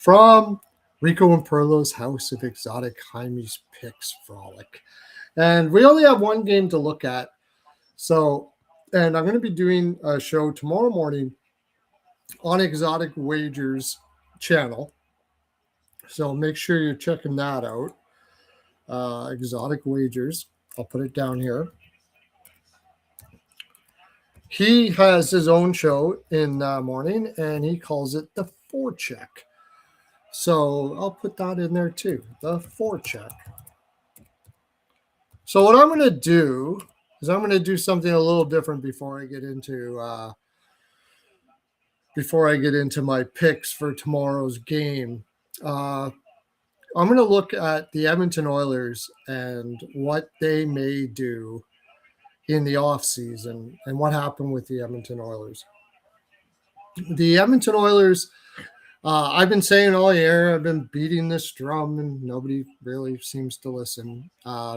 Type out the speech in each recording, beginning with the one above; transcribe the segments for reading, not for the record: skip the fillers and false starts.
from Rico and Pearlo's House of Exotic Hymes Picks Frolic. And we only have one game to look at. So, and I'm going to be doing a show tomorrow morning on Exotic Wagers channel. So make sure you're checking that out. Exotic Wagers. I'll put it down here. He has his own show in the morning, and he calls it the Forecheck. So I'll put that in there too, the Forecheck. So what I'm going to do is I'm going to do something a little different before I get into my picks for tomorrow's game. I'm going to look at the Edmonton Oilers and what they may do in the offseason and what happened with the Edmonton Oilers. The Edmonton Oilers, I've been saying all year, I've been beating this drum and nobody really seems to listen.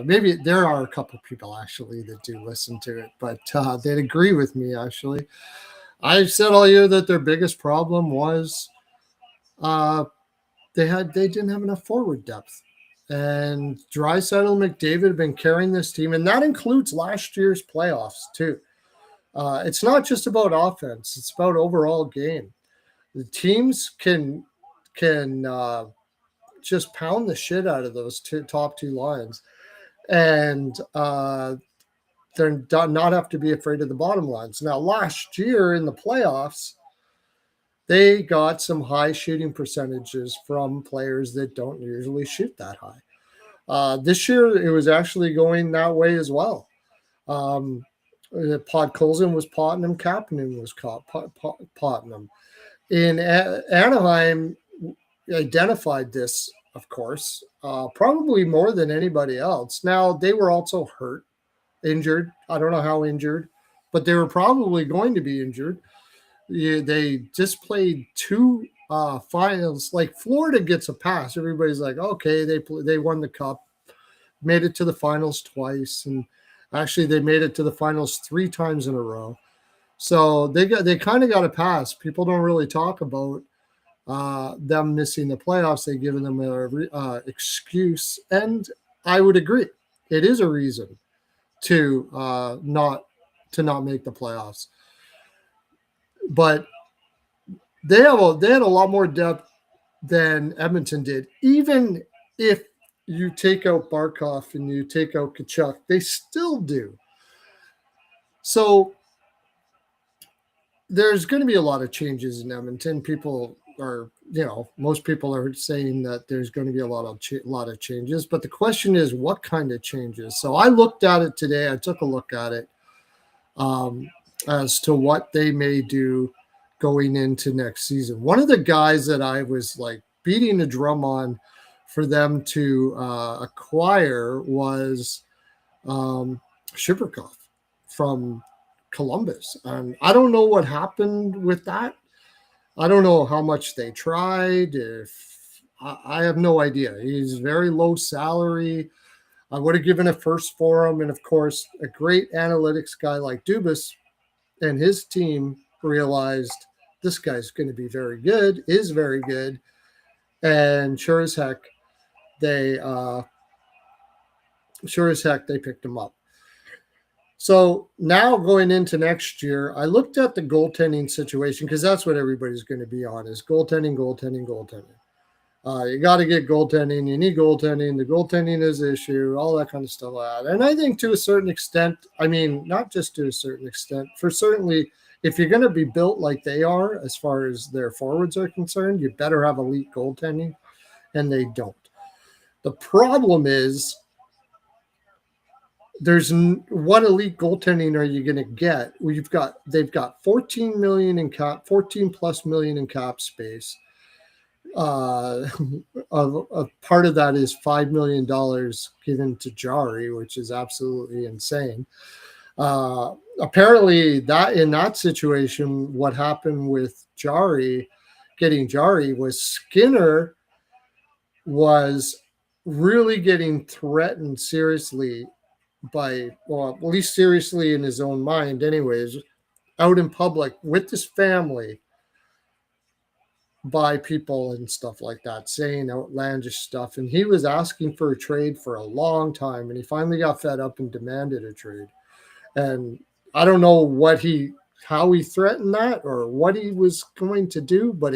Maybe there are a couple people actually that do listen to it, but they'd agree with me actually. I've said all year that their biggest problem was they didn't have enough forward depth. And Draisaitl and McDavid have been carrying this team, and that includes last year's playoffs too. It's not just about offense; it's about overall game. The teams can just pound the shit out of those top two lines, and they're not have to be afraid of the bottom lines. Now, last year in the playoffs, they got some high shooting percentages from players that don't usually shoot that high. This year, it was actually going that way as well. Podkolzin was potting them. Kapanen was potting them. In Anaheim, identified this, of course, probably more than anybody else. Now, they were also hurt, injured. I don't know how injured, but they were probably going to be injured. They just played two finals. Like Florida gets a pass. Everybody's like, okay, they won the cup, made it to the finals twice, and actually they made it to the finals 3 times in a row. So they kind of got a pass. People don't really talk about them missing the playoffs. They've given them an excuse, and I would agree. It is a reason to not make the playoffs. But they had a lot more depth than Edmonton did. Even if you take out Barkov and you take out Tkachuk, they still do. So there's going to be a lot of changes in Edmonton. People are, most people are saying that there's going to be a lot of changes. But the question is, what kind of changes? So I looked at it today. I took a look at it. As to what they may do going into next season. One of the guys that I was like beating the drum on for them to acquire was Shiverkov from Columbus. And I don't know what happened with that. I don't know how much they tried. I have no idea. He's very low salary. I would have given a first for him. And of course, a great analytics guy like Dubas and his team realized this guy's going to be very good, is very good. And sure as heck, they picked him up. So now going into next year, I looked at the goaltending situation because that's what everybody's going to be on is goaltending. You got to get goaltending. You need goaltending. The goaltending is the issue, all that kind of stuff. And I think to a certain extent, I mean, not just to a certain extent, for certainly if you're going to be built like they are, as far as their forwards are concerned, you better have elite goaltending, and they don't. The problem is what elite goaltending are you going to get? They've got 14 plus million in cap space. A part of that is $5 million given to Jari, which is absolutely insane. Apparently, that in that situation, what happened with getting Jari was Skinner was really getting threatened seriously at least seriously in his own mind, anyways, out in public with his family by people and stuff like that, saying outlandish stuff. And he was asking for a trade for a long time, and he finally got fed up and demanded a trade. And I don't know how he threatened that or what he was going to do, but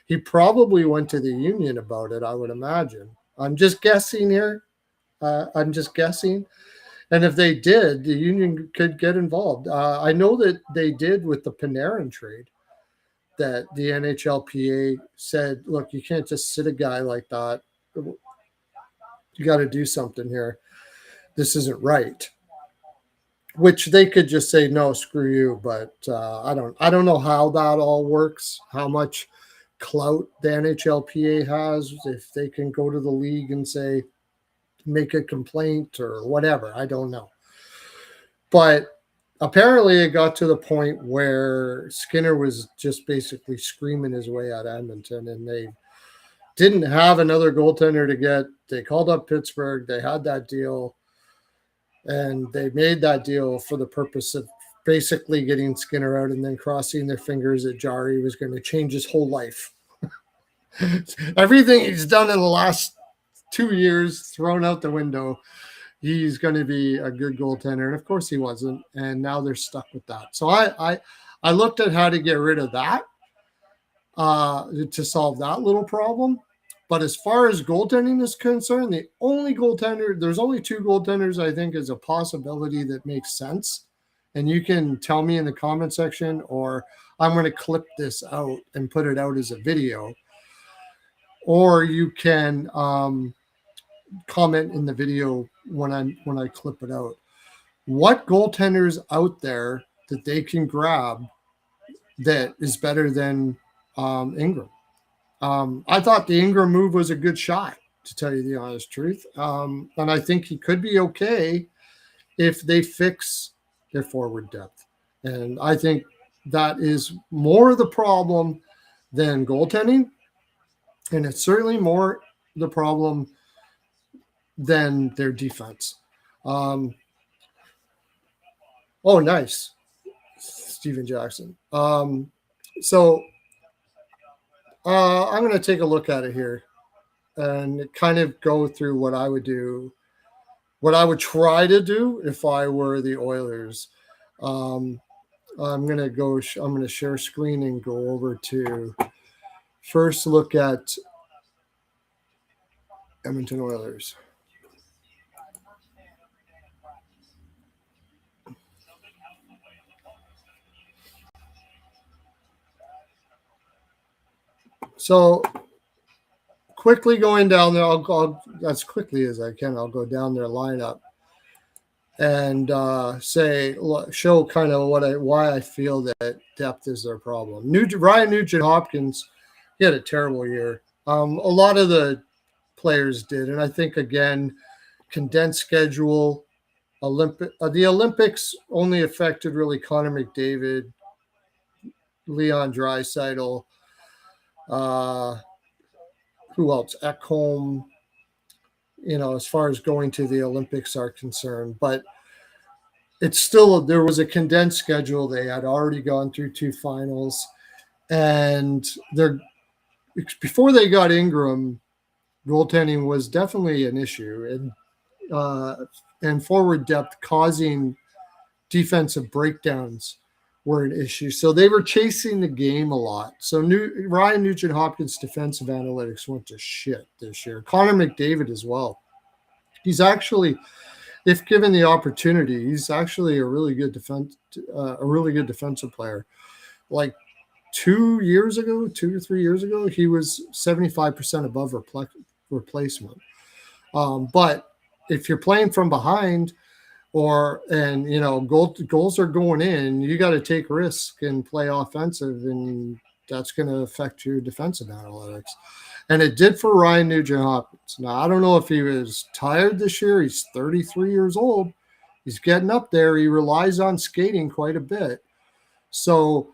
he probably went to the union about it, I would imagine. I'm just guessing here. I'm just guessing. And if they did, the union could get involved. I know that they did with the Panarin trade, that the NHLPA said, look, you can't just sit a guy like that. You got to do something here. This isn't right. Which they could just say, no, screw you. But I don't know how that all works, how much clout the NHLPA has, if they can go to the league and say, make a complaint or whatever. I don't know. But apparently it got to the point where Skinner was just basically screaming his way at Edmonton, and they didn't have another goaltender to get. They called up Pittsburgh. They had that deal, and they made that deal for the purpose of basically getting Skinner out and then crossing their fingers that Jari was going to change his whole life. Everything he's done in the last 2 years thrown out the window. He's going to be a good goaltender. And of course he wasn't. And now they're stuck with that. So I looked at how to get rid of that to solve that little problem. But as far as goaltending is concerned, there's only two goaltenders I think is a possibility that makes sense. And you can tell me in the comment section, or I'm going to clip this out and put it out as a video. Or you can comment in the video when I clip it out. What goaltenders out there that they can grab that is better than Ingram? I thought the Ingram move was a good shot, to tell you the honest truth. And I think he could be okay if they fix their forward depth. And I think that is more the problem than goaltending. And it's certainly more the problem than their defense. Oh, nice. Steven Jackson. So I'm going to take a look at it here and kind of go through what I would do, what I would try to do if I were the Oilers. I'm going to share screen and go over to first look at Edmonton Oilers. So quickly going down there, I'll go as quickly as I can. I'll go down their lineup and show kind of why I feel that depth is their problem. Ryan Nugent-Hopkins, he had a terrible year. A lot of the players did, and I think again, condensed schedule. The Olympics only affected really Connor McDavid, Leon Draisaitl. Who else? Ekholm, as far as going to the Olympics are concerned. But it's still, there was a condensed schedule. They had already gone through 2 finals. And before they got Ingram, goaltending was definitely an issue. And forward depth causing defensive breakdowns were an issue. So they were chasing the game a lot. So Ryan Nugent-Hopkins' defensive analytics went to shit this year. Connor McDavid as well. He's actually, if given the opportunity, he's actually a really good defensive player. Like 2 to 3 years ago, he was 75% above replacement. But if you're playing from behind, goals are going in, you got to take risk and play offensive, and that's going to affect your defensive analytics. And it did for Ryan Nugent-Hopkins. Now, I don't know if he was tired this year. He's 33 years old. He's getting up there. He relies on skating quite a bit. So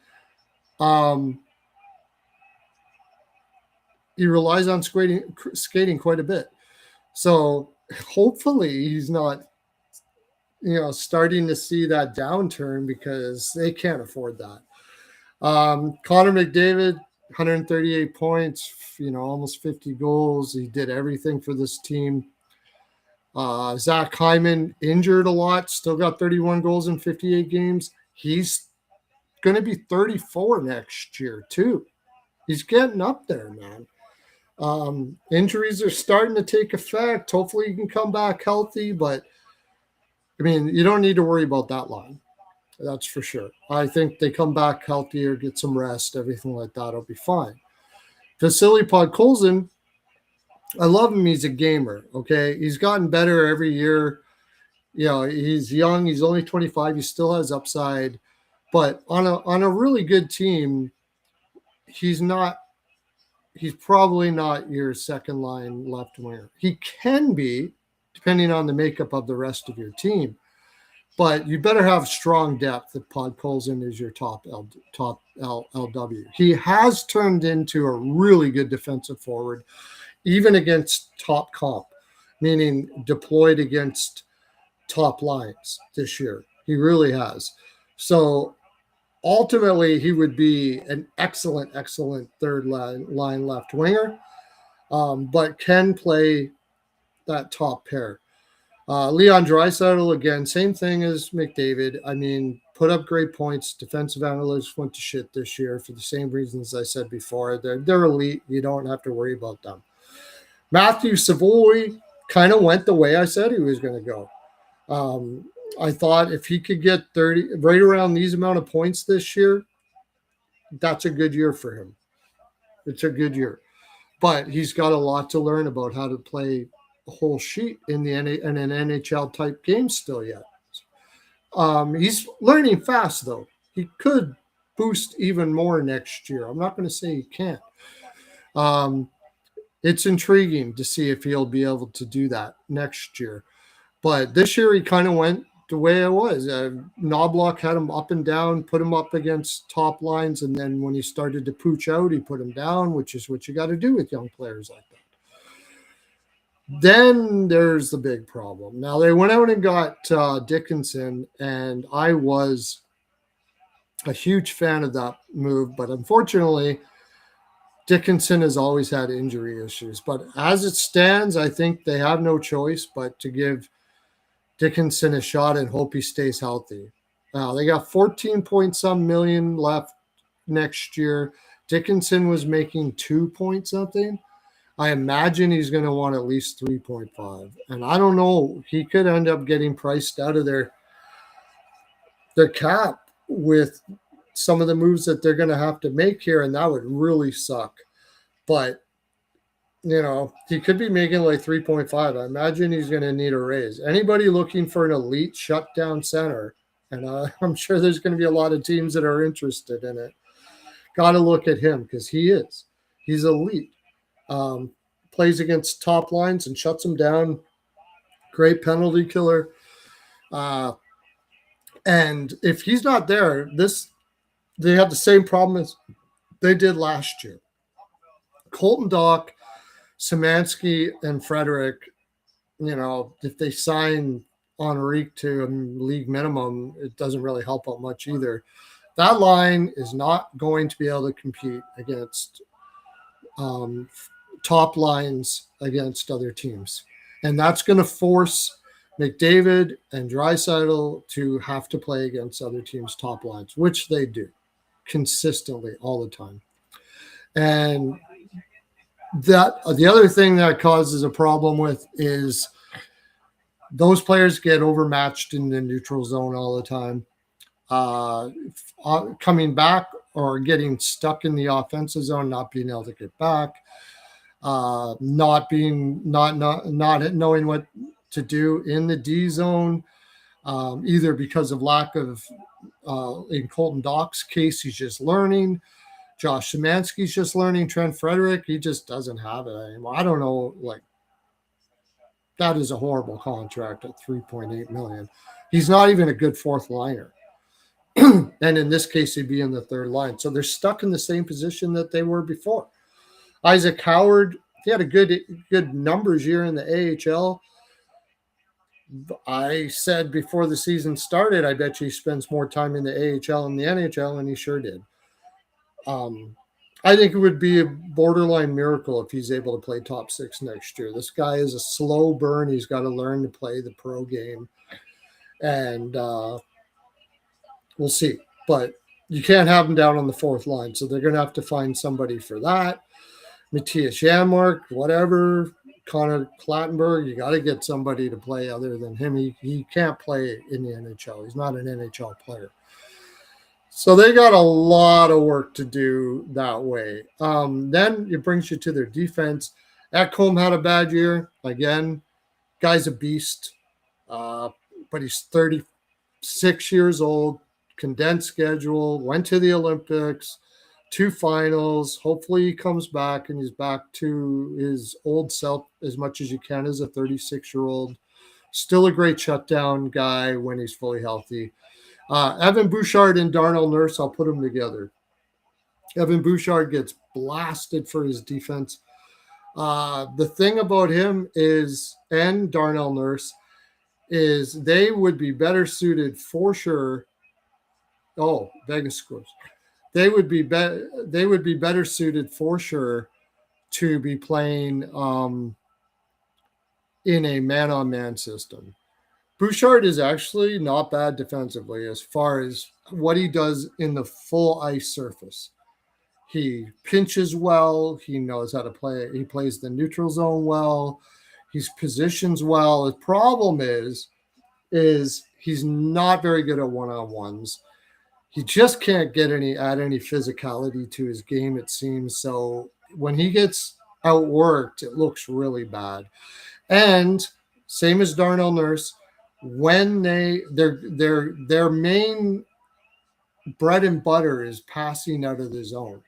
he relies on skating quite a bit. So hopefully he's not starting to see that downturn, because they can't afford that. Connor McDavid, 138 points, almost 50 goals. He did everything for this team. Zach Hyman injured a lot, still got 31 goals in 58 games. He's going to be 34 next year, too. He's getting up there, man. Injuries are starting to take effect. Hopefully he can come back healthy, but I mean, you don't need to worry about that line. That's for sure. I think they come back healthier, get some rest, everything like that will be fine. Vasily Podkolzin, I love him. He's a gamer, okay? He's gotten better every year. He's young. He's only 25. He still has upside. But on a really good team, he's probably not your second line left winger. He can be, depending on the makeup of the rest of your team. But you better have strong depth if Podkolzin is your top LW. He has turned into a really good defensive forward, even against top comp, meaning deployed against top lines this year. He really has. So ultimately, he would be an excellent third line left winger, but can play that top pair. Leon Draisaitl, again, same thing as McDavid. I mean, put up great points. Defensive analysts went to shit this year for the same reasons I said before. They're elite. You don't have to worry about them. Matthew Savoy kind of went the way I said he was going to go. I thought if he could get 30, right around these amount of points this year, that's a good year for him. It's a good year. But he's got a lot to learn about how to play a whole sheet in an NHL type game still yet. He's learning fast, though. He could boost even more next year. I'm not going to say he can't. It's intriguing to see if he'll be able to do that next year. But this year he kind of went the way it was. Knobloch had him up and down, put him up against top lines, and then when he started to pooch out, he put him down, which is what you got to do with young players like that. Then there's the big problem. Now, they went out and got Dickinson, and I was a huge fan of that move, but unfortunately, Dickinson has always had injury issues. But as it stands, I think they have no choice but to give Dickinson a shot and hope he stays healthy. They got 14 point some million left next year. Dickinson was making 2 point something. I imagine he's going to want at least 3.5. And I don't know, he could end up getting priced out of their cap with some of the moves that they're going to have to make here, and that would really suck. But, he could be making like 3.5. I imagine he's going to need a raise. Anybody looking for an elite shutdown center, and I'm sure there's going to be a lot of teams that are interested in it, got to look at him because he's elite. Plays against top lines and shuts them down. Great penalty killer. And if he's not there, they have the same problem as they did last year. Colton Dach, Szymanski, and Frederick, if they sign Henrique to a league minimum, it doesn't really help out much either. That line is not going to be able to compete against top lines against other teams. And that's going to force McDavid and Draisaitl to have to play against other teams' top lines, which they do consistently all the time. And the other thing that causes a problem with is those players get overmatched in the neutral zone all the time. Coming back or getting stuck in the offensive zone, not being able to get back, not knowing what to do in the D zone, either because of lack of, in Colton Dach's case, he's just learning. Josh Szymanski's just learning. Trent Frederick, he just doesn't have it anymore. I don't know, that is a horrible contract at $3.8 million. He's not even a good fourth liner. And in this case, he'd be in the third line. So they're stuck in the same position that they were before. Isaac Howard, he had a good numbers year in the AHL. I said before the season started, I bet you he spends more time in the AHL and the NHL, and he sure did. I think it would be a borderline miracle if he's able to play top six next year. This guy is a slow burn. He's got to learn to play the pro game, and we'll see. But you can't have him down on the fourth line, so they're going to have to find somebody for that. Matthias Janmark, whatever. Connor Clattenburg, you got to get somebody to play other than him. He can't play in the NHL. He's not an NHL player. So they got a lot of work to do that way. Then it brings you to their defense. Ekholm had a bad year. Again, guy's a beast, but he's 36 years old, condensed schedule, went to the Olympics, 2 finals. Hopefully he comes back and he's back to his old self as much as you can as a 36-year-old. Still a great shutdown guy when he's fully healthy. Evan Bouchard and Darnell Nurse, I'll put them together. Evan Bouchard gets blasted for his defense. The thing about him is, and Darnell Nurse, is they would be better suited for sure. Oh, Vegas scores. They would be better suited for sure to be playing in a man-on-man system. Bouchard is actually not bad defensively as far as what he does in the full ice surface. He pinches well. He knows how to play. He plays the neutral zone well. He positions well. The problem is he's not very good at one-on-ones. He just can't add any physicality to his game, it seems. So when he gets outworked, it looks really bad. And same as Darnell Nurse, when their main bread and butter is passing out of the zone.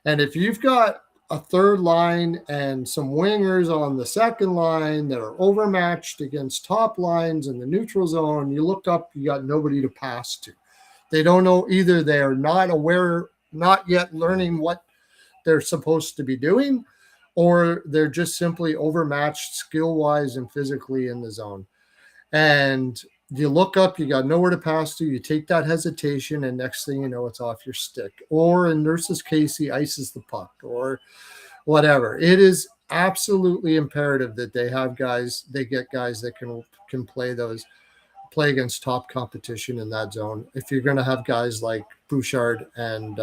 And if you've got a third line and some wingers on the second line that are overmatched against top lines in the neutral zone, you look up, you got nobody to pass to. They don't know, either they're not aware, not yet learning what they're supposed to be doing, or they're just simply overmatched skill-wise and physically in the zone. And you look up, you got nowhere to pass to, you take that hesitation, and next thing you know, it's off your stick. Or in Nurse's case, he ices the puck or whatever. It is absolutely imperative that they get guys that can play against top competition in that zone if you're going to have guys like Bouchard and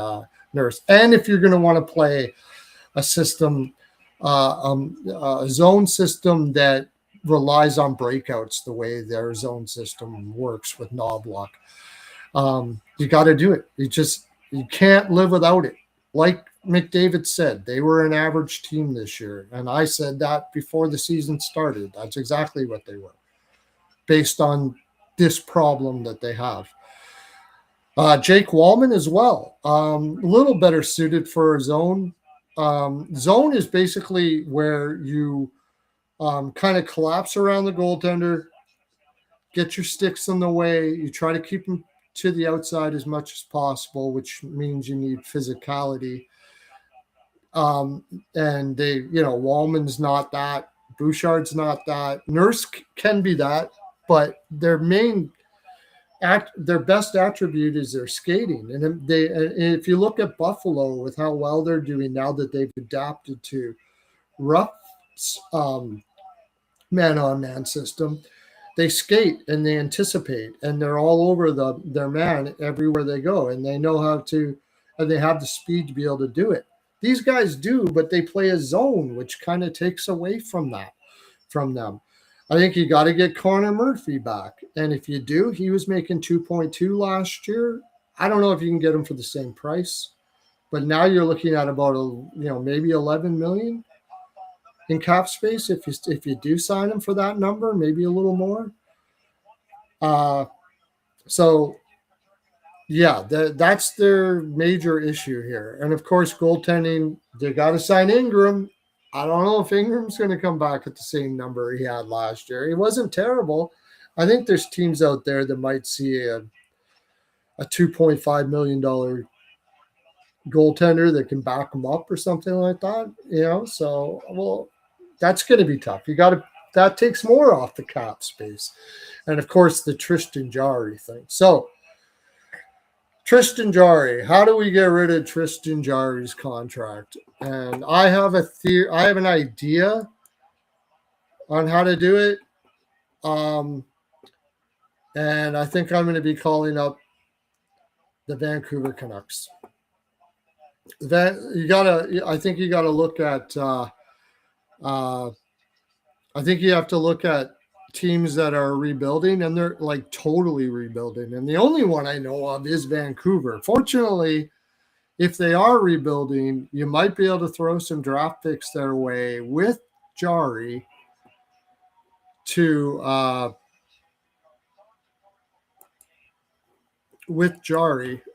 Nurse. And if you're going to want to play a system, a zone system that relies on breakouts the way their zone system works with Knobloch. You got to do it. You can't live without it. Like McDavid said, they were an average team this year. And I said that before the season started. That's exactly what they were, based on this problem that they have. Jake Wallman as well. A little better suited for a zone. Zone is basically where you kind of collapse around the goaltender, get your sticks in the way. You try to keep them to the outside as much as possible, which means you need physicality. And Wallman's not that. Bouchard's not that. Nurse can be that, but their best attribute is their skating. And if you look at Buffalo with how well they're doing now that they've adapted to Ruff's man-on-man system, they skate and they anticipate, and they're all over their man everywhere they go, and they know how to, and they have the speed to be able to do it. These guys do, but they play a zone, which kind of takes away from them. I think you got to get Connor Murphy back, and if you do, he was making 2.2 last year. I don't know if you can get him for the same price, but now you're looking at about maybe 11 million in cap space if you do sign him for that number, maybe a little more. That's their major issue here. And of course, goaltending, they got to sign Ingram. I don't know if Ingram's going to come back at the same number he had last year. He wasn't terrible. I think there's teams out there that might see a $2.5 million goaltender that can back him up or something like that. So that's going to be tough. That takes more off the cap space. And of course, the Tristan Jarry thing. So Tristan Jarry. How do we get rid of Tristan Jarry's contract? And I have I have an idea on how to do it. And I think I'm going to be calling up the Vancouver Canucks. I think you gotta look at. I think you have to look at teams that are rebuilding, and they're like totally rebuilding. And the only one I know of is Vancouver. Fortunately, if they are rebuilding, you might be able to throw some draft picks their way with Jarry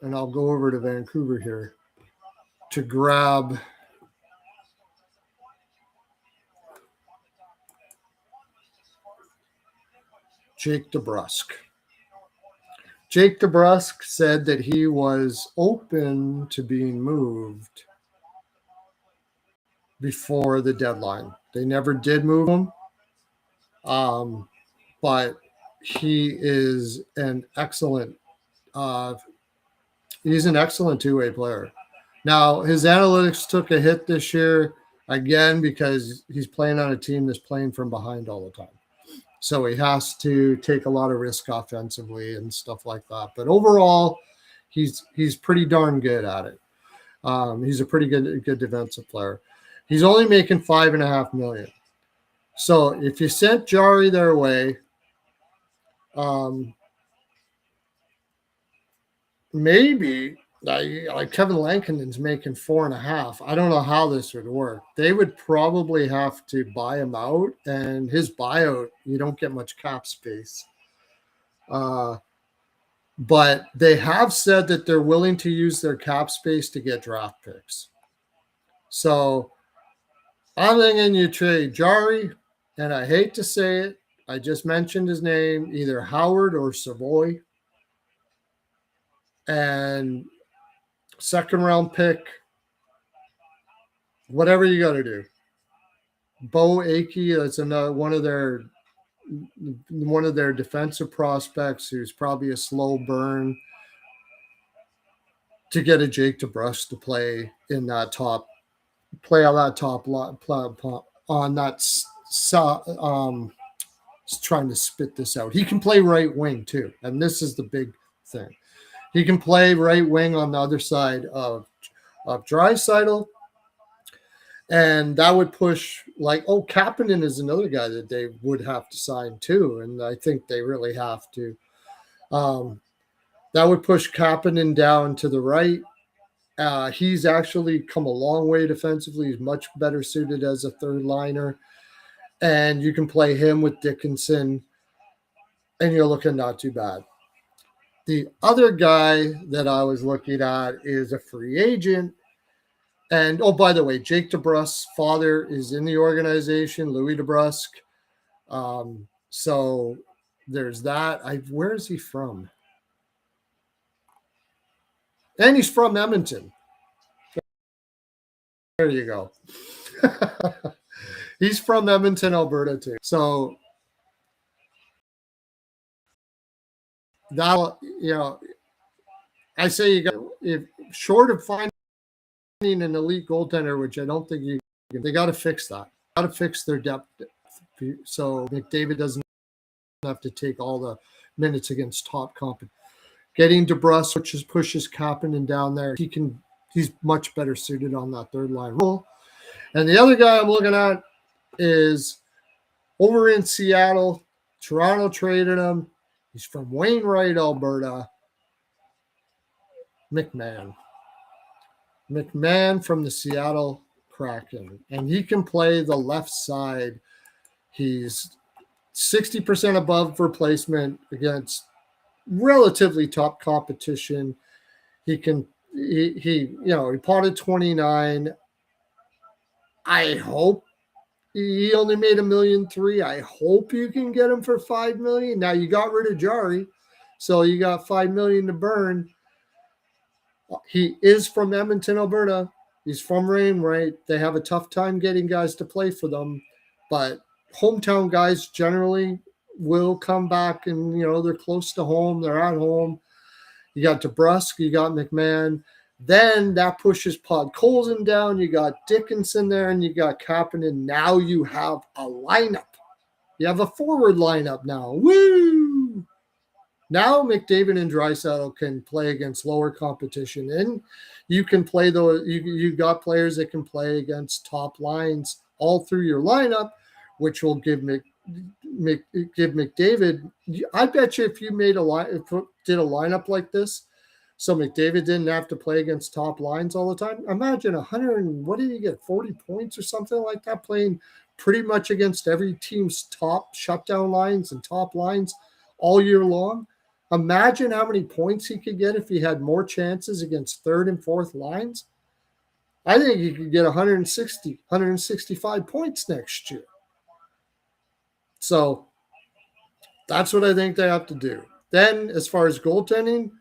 and I'll go over to Vancouver here to grab Jake DeBrusk. Jake DeBrusk said that he was open to being moved before the deadline. They never did move him, but he is an excellent two-way player. Now, his analytics took a hit this year again because he's playing on a team that's playing from behind all the time. So he has to take a lot of risk offensively and stuff like that. But overall, he's pretty darn good at it. He's a pretty good defensive player. He's only making $5.5 million. So if you sent Jarry their way, maybe like Kevin Lankinen's making $4.5. I don't know how this would work. They would probably have to buy him out, and his buyout, you don't get much cap space. But they have said that they're willing to use their cap space to get draft picks. So I'm thinking you trade Jarry, and I hate to say it, I just mentioned his name, either Howard or Savoy. And second round pick, whatever you got to do. Bo Akey, that's another one of their defensive prospects who's probably a slow burn, to get a Jake DeBrusk to play in that top, play on that top on that. Trying to spit this out. He can play right wing too, and this is the big thing. He can play right wing on the other side of Draisaitl, and that would push Kapanen is another guy that they would have to sign too, and I think they really have to. That would push Kapanen down to the right. He's actually come a long way defensively. He's much better suited as a third liner, and you can play him with Dickinson, and you're looking not too bad. The other guy that I was looking at is a free agent. And, oh, by the way, Jake DeBrusk's father is in the organization, Louis DeBrusk. So there's that. Where is he from? And he's from Edmonton. There you go. He's from Edmonton, Alberta, too. So that, I say you got, if short of finding an elite goaltender, which I don't think you can, they got to fix that. Got to fix their depth, so McDavid doesn't have to take all the minutes against top competition. Getting DeBrusk, which pushes Kapanen down there, he's much better suited on that third line role. And the other guy I'm looking at is over in Seattle. Toronto traded him. He's from Wainwright, Alberta. McMahon from the Seattle Kraken. And he can play the left side. He's 60% above replacement against relatively top competition. He potted 29. I hope he only made $1.3 million. I hope you can get him for $5 million. Now you got rid of Jarry, so you got $5 million to burn. He is from Edmonton, Alberta. He's from Wainwright. They have a tough time getting guys to play for them, but hometown guys generally will come back, and they're close to home. They're at home. You got DeBrusk, you got McMahon. Then that pushes Podkolzin down. You got Dickinson there, and you got Kapanen. Now you have a lineup. You have a forward lineup now. Woo! Now McDavid and Draisaitl can play against lower competition, and you can play those. You got players that can play against top lines all through your lineup, which will give McDavid. I bet you if you did a lineup like this, so McDavid didn't have to play against top lines all the time. Imagine 100. What did he get? 40 points or something like that, playing pretty much against every team's top shutdown lines and top lines all year long. Imagine how many points he could get if he had more chances against third and fourth lines. I think he could get 160, 165 points next year. So that's what I think they have to do. Then, as far as goaltending,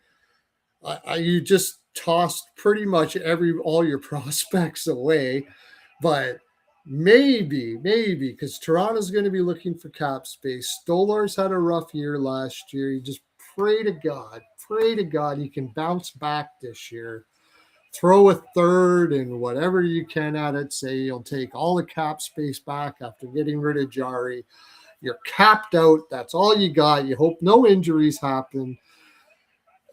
you just tossed pretty much all your prospects away. But maybe, because Toronto's going to be looking for cap space. Stolar's had a rough year last year. You just pray to God he can bounce back this year. Throw a third and whatever you can at it. Say you'll take all the cap space back after getting rid of Jari. You're capped out. That's all you got. You hope no injuries happen.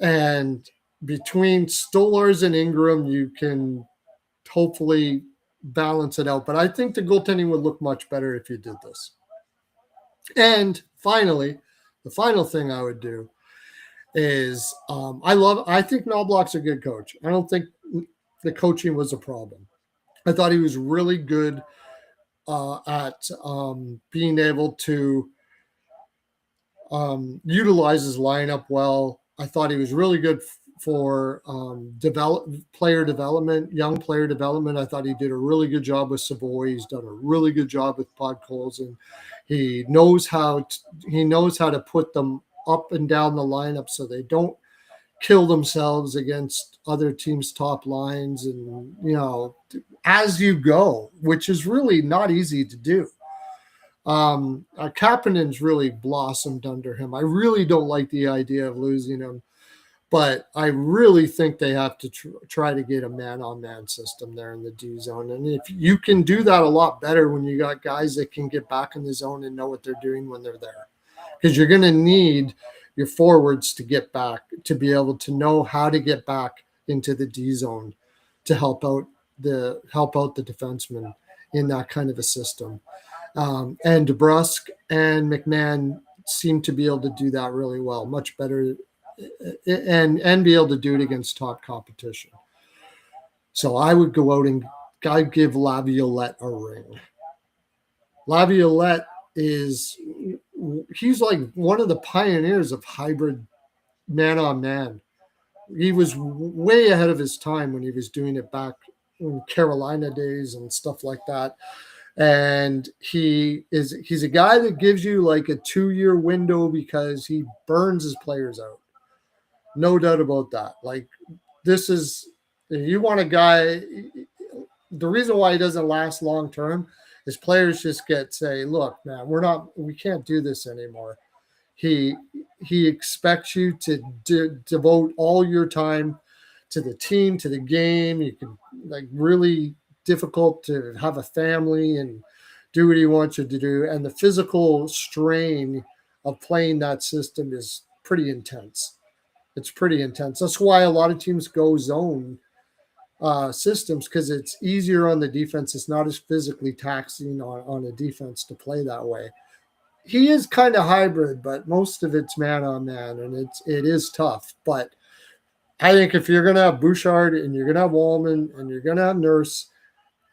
And between Stolarz and Ingram, you can hopefully balance it out. But I think the goaltending would look much better if you did this. And finally, the final thing I would do is I think Knobloch's a good coach. I don't think the coaching was a problem. I thought he was really good at being able to utilize his lineup well. I thought he was really good for player development, young player development. I thought he did a really good job with Savoy. He's done a really good job with Podkolzin. He knows how to put them up and down the lineup so they don't kill themselves against other teams' top lines, and as you go, which is really not easy to do. Kapanen's really blossomed under him. I really don't like the idea of losing him, but I really think they have to try to get a man-on-man system there in the D zone. And if you can do that a lot better when you got guys that can get back in the zone and know what they're doing when they're there, because you're going to need your forwards to get back, to be able to know how to get back into the D zone to help out the defenseman in that kind of a system. And DeBrusk and McMahon seem to be able to do that really well, much better, and be able to do it against top competition. So I would go out and I'd give Laviolette a ring. Laviolette he's like one of the pioneers of hybrid man-on-man. He was way ahead of his time when he was doing it back in Carolina days and stuff like that. And he's a guy that gives you like a 2-year window because he burns his players out. No doubt about that. Like, this is, if you want a guy, the reason why he doesn't last long term is players just say, look, man, we can't do this anymore. He expects you to devote all your time to the team, to the game. You can, like, really difficult to have a family and do what he wants you to do. And the physical strain of playing that system is pretty intense. It's pretty intense. That's why a lot of teams go zone systems, because it's easier on the defense. It's not as physically taxing on a defense to play that way. He is kind of hybrid, but most of it's man-on-man, and it is tough. But I think if you're going to have Bouchard and you're going to have Wallman and you're going to have Nurse,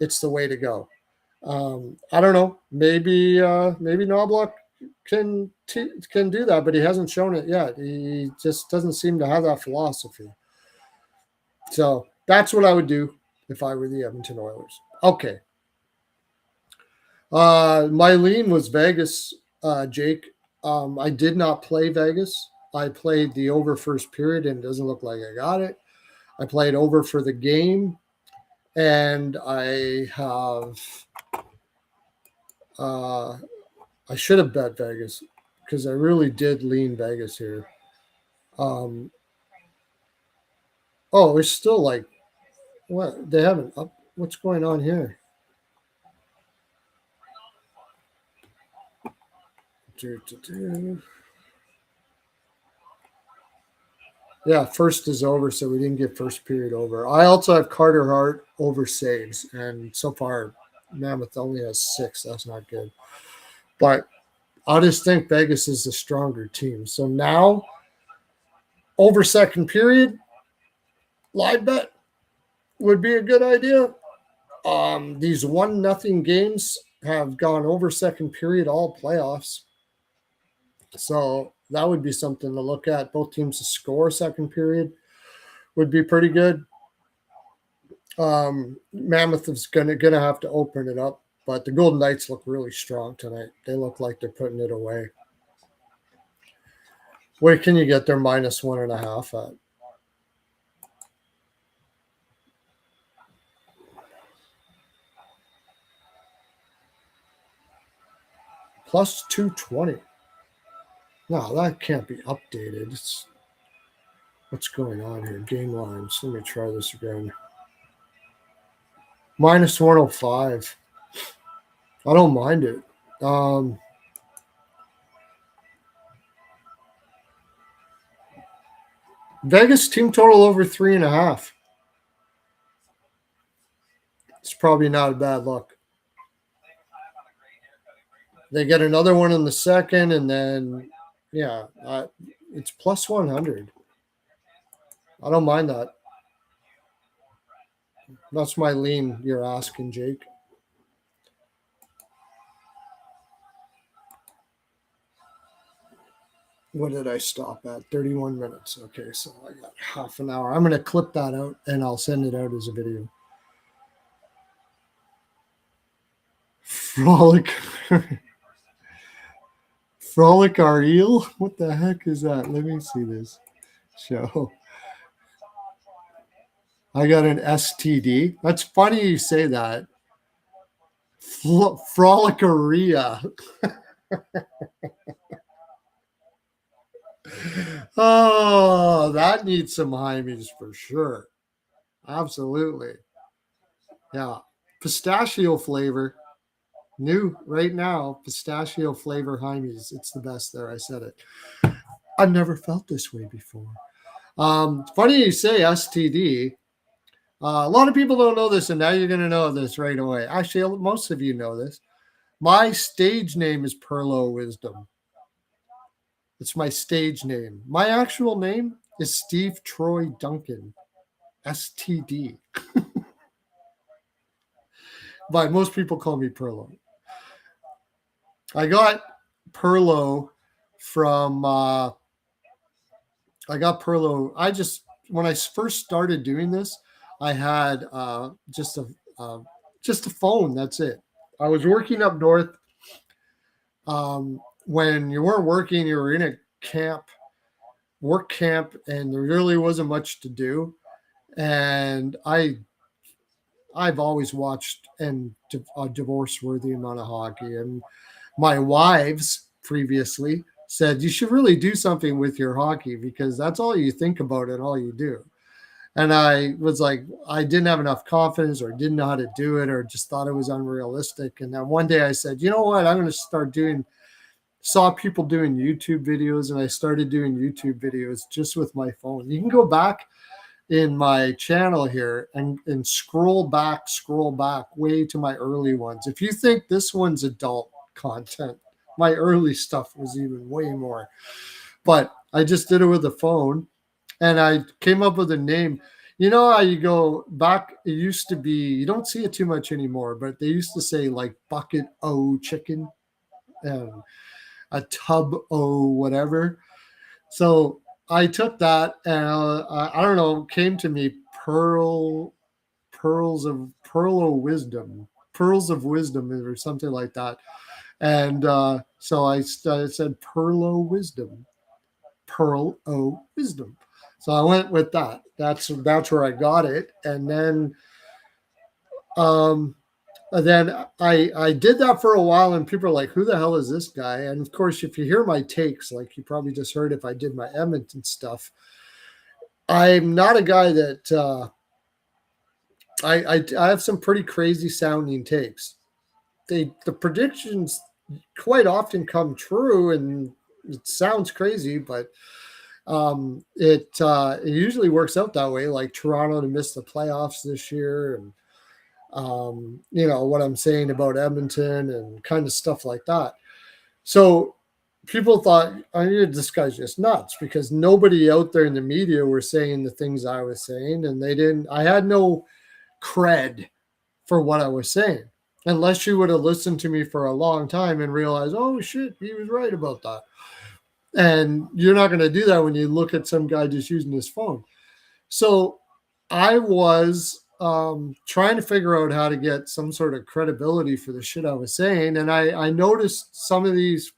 it's the way to go. I don't know. Maybe Knobloch can do that, but he hasn't shown it yet. He just doesn't seem to have that philosophy. So that's what I would do if I were the Edmonton Oilers. Okay. My lean was Vegas, Jake. I did not play Vegas. I played the over first period, and it doesn't look like I got it. I played over for the game, and I should have bet Vegas because I really did lean Vegas here. Oh, it's still like what? They haven't up. What's going on here? Yeah, first is over, so we didn't get first period over. I also have Carter Hart over saves, and so far Mammoth only has 6. That's not good. But I just think Vegas is the stronger team. So now, over second period, live bet would be a good idea. These 1-0 games have gone over second period all playoffs. So that would be something to look at. Both teams to score second period would be pretty good. Mammoth is gonna have to open it up, but the Golden Knights look really strong tonight. They look like they're putting it away. Where can you get their -1.5 at? Plus 220. No, that can't be updated. What's going on here? Game lines. Let me try this again. -105. I don't mind it. Vegas team total over 3.5. It's probably not a bad look. They get another one in the second, and then, yeah, it's plus 100. I don't mind that. That's my lean you're asking, Jake. What did I stop at? 31 minutes. Okay, so I got half an hour. I'm going to clip that out, and I'll send it out as a video. Frolic. Frolic our eel? What the heck is that? Let me see this show. I got an STD. That's funny you say that. Frolicaria. Oh, that needs some Hymes for sure. Absolutely. Yeah. Pistachio flavor. New right now. Pistachio flavor Hymes. It's the best there. I said it. I've never felt this way before. Funny you say STD. A lot of people don't know this, and now you're going to know this right away. Actually, most of you know this. My stage name is Pearlo Wisdom. It's my stage name. My actual name is Steve Troy Duncan, STD. But most people call me Pearlo. I got Pearlo from, when I first started doing this, I had just a phone. That's it. I was working up north. When you weren't working, you were in a work camp, and there really wasn't much to do. And I've always watched a divorce-worthy amount of hockey. And my wives previously said, you should really do something with your hockey because that's all you think about and all you do. And I was like, I didn't have enough confidence or didn't know how to do it or just thought it was unrealistic. And then one day I said, you know what? I'm going to start saw people doing YouTube videos, and I started doing YouTube videos just with my phone. You can go back in my channel here and scroll back way to my early ones. If you think this one's adult content, my early stuff was even way more. But I just did it with a phone, and I came up with a name. You know how you go back, it used to be, you don't see it too much anymore, but they used to say like bucket O chicken and a tub O whatever. So I took that, and I don't know, came to me pearls of wisdom or something like that. And so I said Pearlo Wisdom. So I went with that. That's where I got it. And then I did that for a while, and people are like, who the hell is this guy? And of course, if you hear my takes, like you probably just heard if I did my Edmonton stuff, I'm not a guy that I have some pretty crazy sounding takes. The predictions quite often come true, and it sounds crazy, but it usually works out that way. Like Toronto to miss the playoffs this year, and what I'm saying about Edmonton and kind of stuff like that. So people thought, I mean, this guy's just nuts because nobody out there in the media were saying the things I was saying, and they didn't. I had no cred for what I was saying, unless you would have listened to me for a long time and realized, oh shit, he was right about that. And you're not going to do that when you look at some guy just using his phone. So I was trying to figure out how to get some sort of credibility for the shit I was saying. And I noticed some of these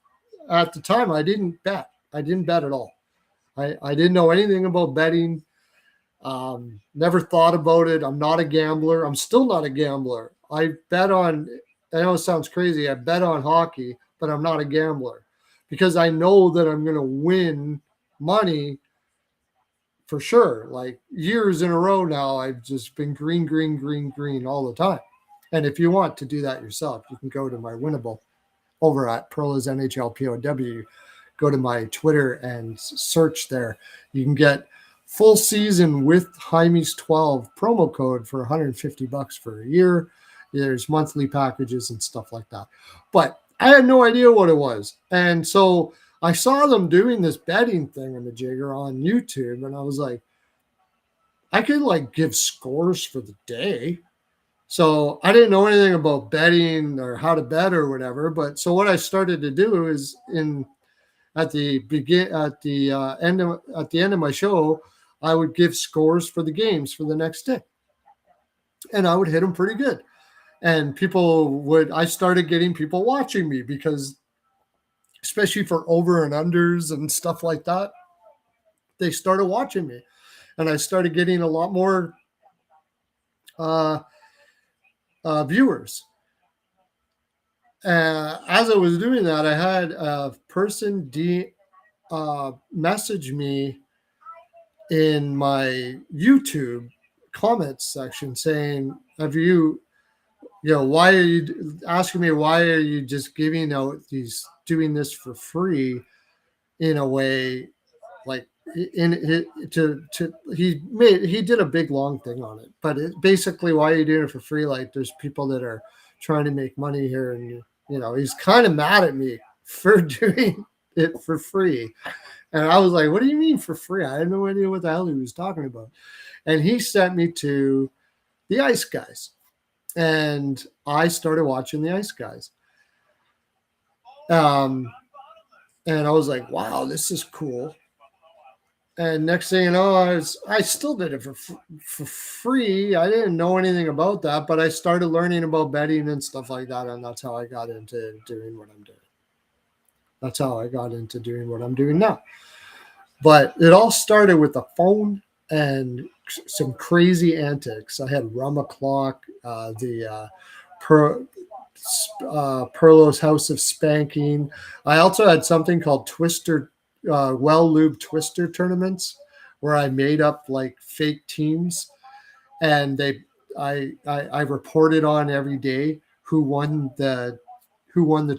at the time. I didn't bet at all. I didn't know anything about betting. Never thought about it. I'm not a gambler. I'm still not a gambler. I know it sounds crazy. I bet on hockey, but I'm not a gambler because I know that I'm going to win money for sure. Like years in a row now, I've just been green, green, green, green all the time. And if you want to do that yourself, you can go to my winnable over at Pearlo's NHL POW. Go to my Twitter and search there. You can get full season with Hymes 12 promo code for $150 for a year. There's monthly packages and stuff like that. But I had no idea what it was. And so I saw them doing this betting thing in the jigger on YouTube, and I was like, I could like give scores for the day. So I didn't know anything about betting or how to bet or whatever. But so what I started to do is at the end of my show, I would give scores for the games for the next day, and I would hit them pretty good. And I started getting people watching me because, especially for over and unders and stuff like that, they started watching me, and I started getting a lot more viewers. As I was doing that, I had a person message me in my YouTube comments section saying, why are you asking me, why are you just giving out doing this for free in a way, like he did a big long thing on it, but basically, why are you doing it for free? Like there's people that are trying to make money here, and he's kind of mad at me for doing it for free. And I was like, what do you mean for free? I had no idea what the hell he was talking about. And he sent me to the Ice Guys. And I started watching the Ice Guys. And I was like, wow, this is cool. And next thing you know, I still did it for free. I didn't know anything about that, but I started learning about betting and stuff like that. And that's how I got into doing what I'm doing. That's how I got into doing what I'm doing now. But it all started with a phone and some crazy antics. I had rum o'clock, Pearlo's House of Spanking. I also had something called Twister, well-lubed Twister tournaments, where I made up like fake teams, and I reported on every day who won the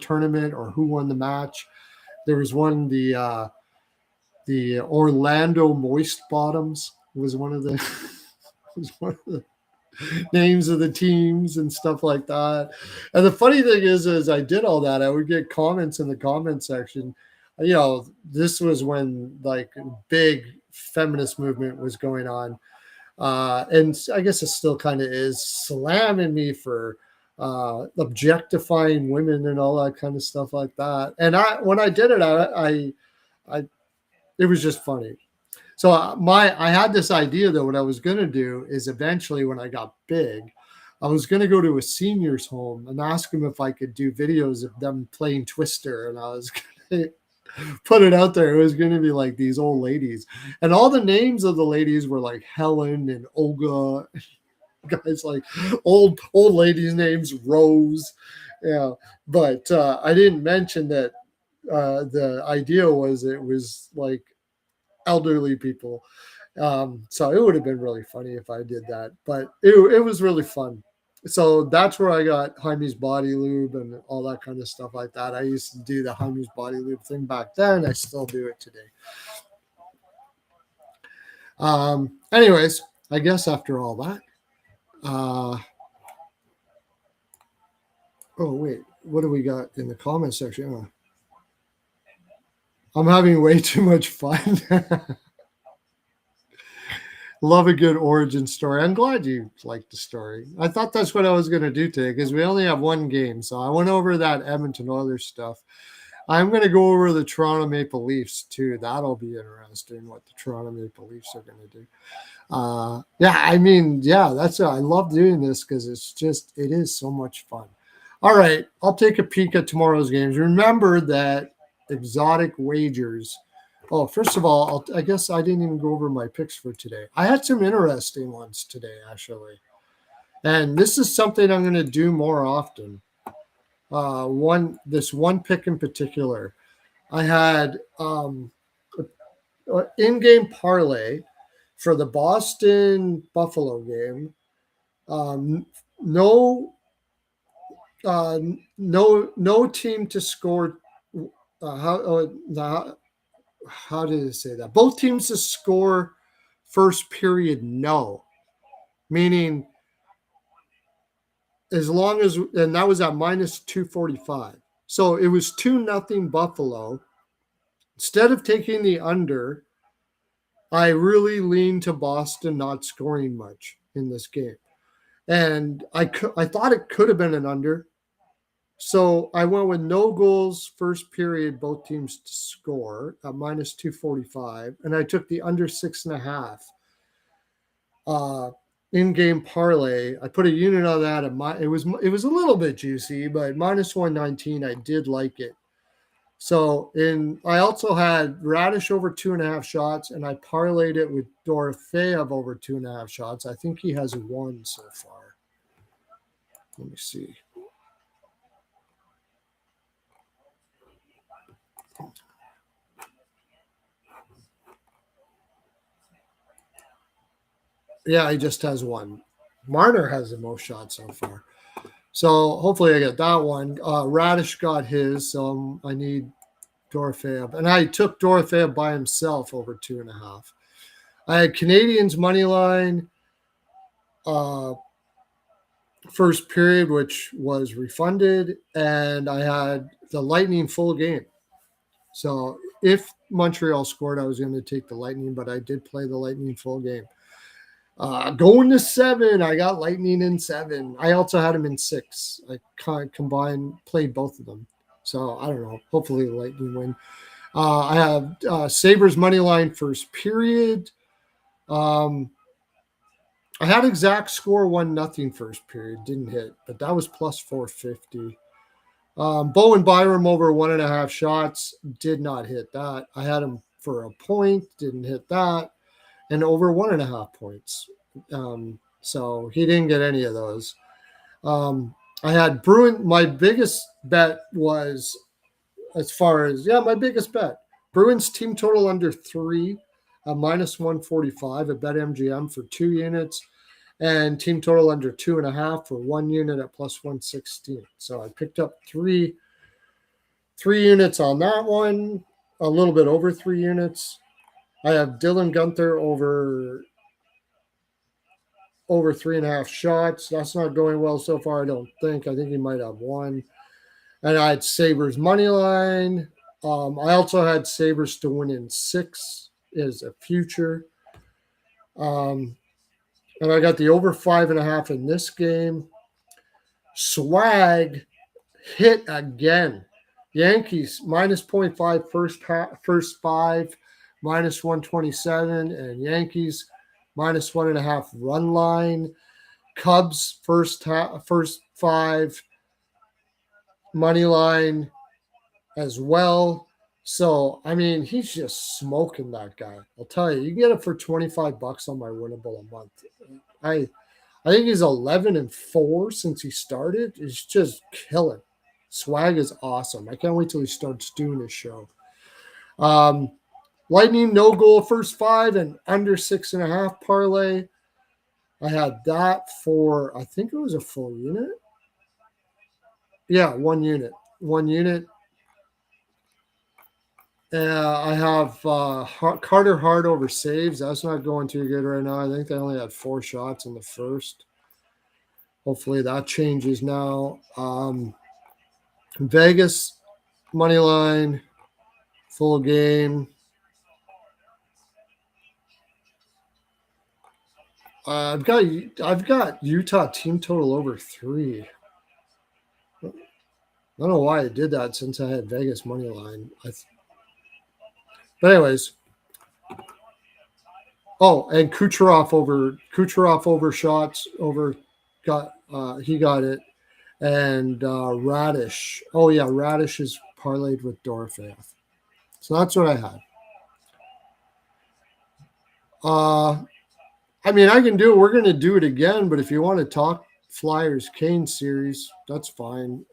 tournament or who won the match. There was one, the Orlando Moist Bottoms was one of the names of the teams and stuff like that. And the funny thing is I did all that. I would get comments in the comment section. This was when like big feminist movement was going on. And I guess it still kind of is, slamming me for objectifying women and all that kind of stuff like that. And when I did it, it was just funny. So I had this idea that what I was going to do is eventually, when I got big, I was going to go to a senior's home and ask them if I could do videos of them playing Twister. And I was going to put it out there. It was going to be like these old ladies. And all the names of the ladies were like Helen and Olga. Guys, like old ladies' names, Rose. Yeah. But I didn't mention that the idea was it was like elderly people. So it would have been really funny if I did that, but it was really fun. So that's where I got Hymes body lube and all that kind of stuff like that. I used to do the Hymes body lube thing back then. I still do it today. Anyways, I guess after all that, oh wait, what do we got in the comment section? I'm having way too much fun. Love a good origin story. I'm glad you liked the story. I thought that's what I was going to do today because we only have one game. So I went over that Edmonton Oilers stuff. I'm going to go over the Toronto Maple Leafs too. That'll be interesting what the Toronto Maple Leafs are going to do. That's I love doing this because it is so much fun. All right, I'll take a peek at tomorrow's games. Remember that exotic wagers. Oh, first of all, I guess I didn't even go over my picks for today. I had some interesting ones today, actually. And this is something I'm going to do more often. This one pick in particular. I had in-game parlay for the Boston Buffalo game. No team to score. How did it say that? Both teams to score first period, no. Meaning, as long as, and that was at minus 245. So it was 2-0 Buffalo. Instead of taking the under, I really leaned to Boston not scoring much in this game. And I thought it could have been an under. So I went with no goals first period, both teams to score at minus 245. And I took the under 6.5 in-game parlay. I put a unit on that. It was a little bit juicy, but minus 119, I did like it. So I also had Radish over 2.5 shots, and I parlayed it with Dorofeyev over 2.5 shots. I think he has 1 so far. Let me see. Yeah, he just has 1. Marner has the most shots so far. So hopefully I get that one. Radish got his, so I need Dorofeyev. And I took Dorofeyev by himself over 2.5. I had Canadians money line first period, which was refunded, and I had the Lightning full game. So if Montreal scored, I was going to take the Lightning, but I did play the Lightning full game. Going to 7, I got Lightning in 7. I also had him in 6. I played both of them. So I don't know. Hopefully the Lightning win. I have Sabres money line first period. I had exact score 1-0 first period. Didn't hit, but that was plus 450. Bowen Byram over 1.5 shots. Did not hit that. I had him for a point. Didn't hit that. And over 1.5 points. So he didn't get any of those. I had Bruin. My biggest bet was my biggest bet. Bruins team total under 3, minus 145 at BetMGM for 2 units, and team total under 2.5 for 1 unit at plus 116. So I picked up three units on that one, a little bit over 3 units. I have Dylan Guenther over 3.5 shots. That's not going well so far, I don't think. I think he might have 1. And I had Sabres money line. I also had Sabres to win in 6 as a future. And I got the over 5.5 in this game. Swag hit again. Yankees minus 0.5 first 5. Minus 127, and Yankees minus 1.5 run line. Cubs first 5 money line as well. So I mean, he's just smoking that guy. I'll tell you, you can get it for $25 on my winnable a month. I think he's 11-4 since he started. He's just killing. Swag is awesome. I can't wait till he starts doing his show. Lightning no goal first 5 and under 6.5 parlay. I had that for, I think it was a full unit. Yeah, 1 unit. 1 unit. I have Carter Hart over saves. That's not going too good right now. I think they only had 4 shots in the first. Hopefully that changes now. Vegas money line, full game. I've got Utah team total over 3. I don't know why I did that since I had Vegas money line. But anyways, and Kucherov over shots over he got it, and Radish. Oh yeah, Radish is parlayed with Dorofeyev. So that's what I had. I mean, I can do it. We're going to do it again, but if you want to talk Flyers Kane series, that's fine.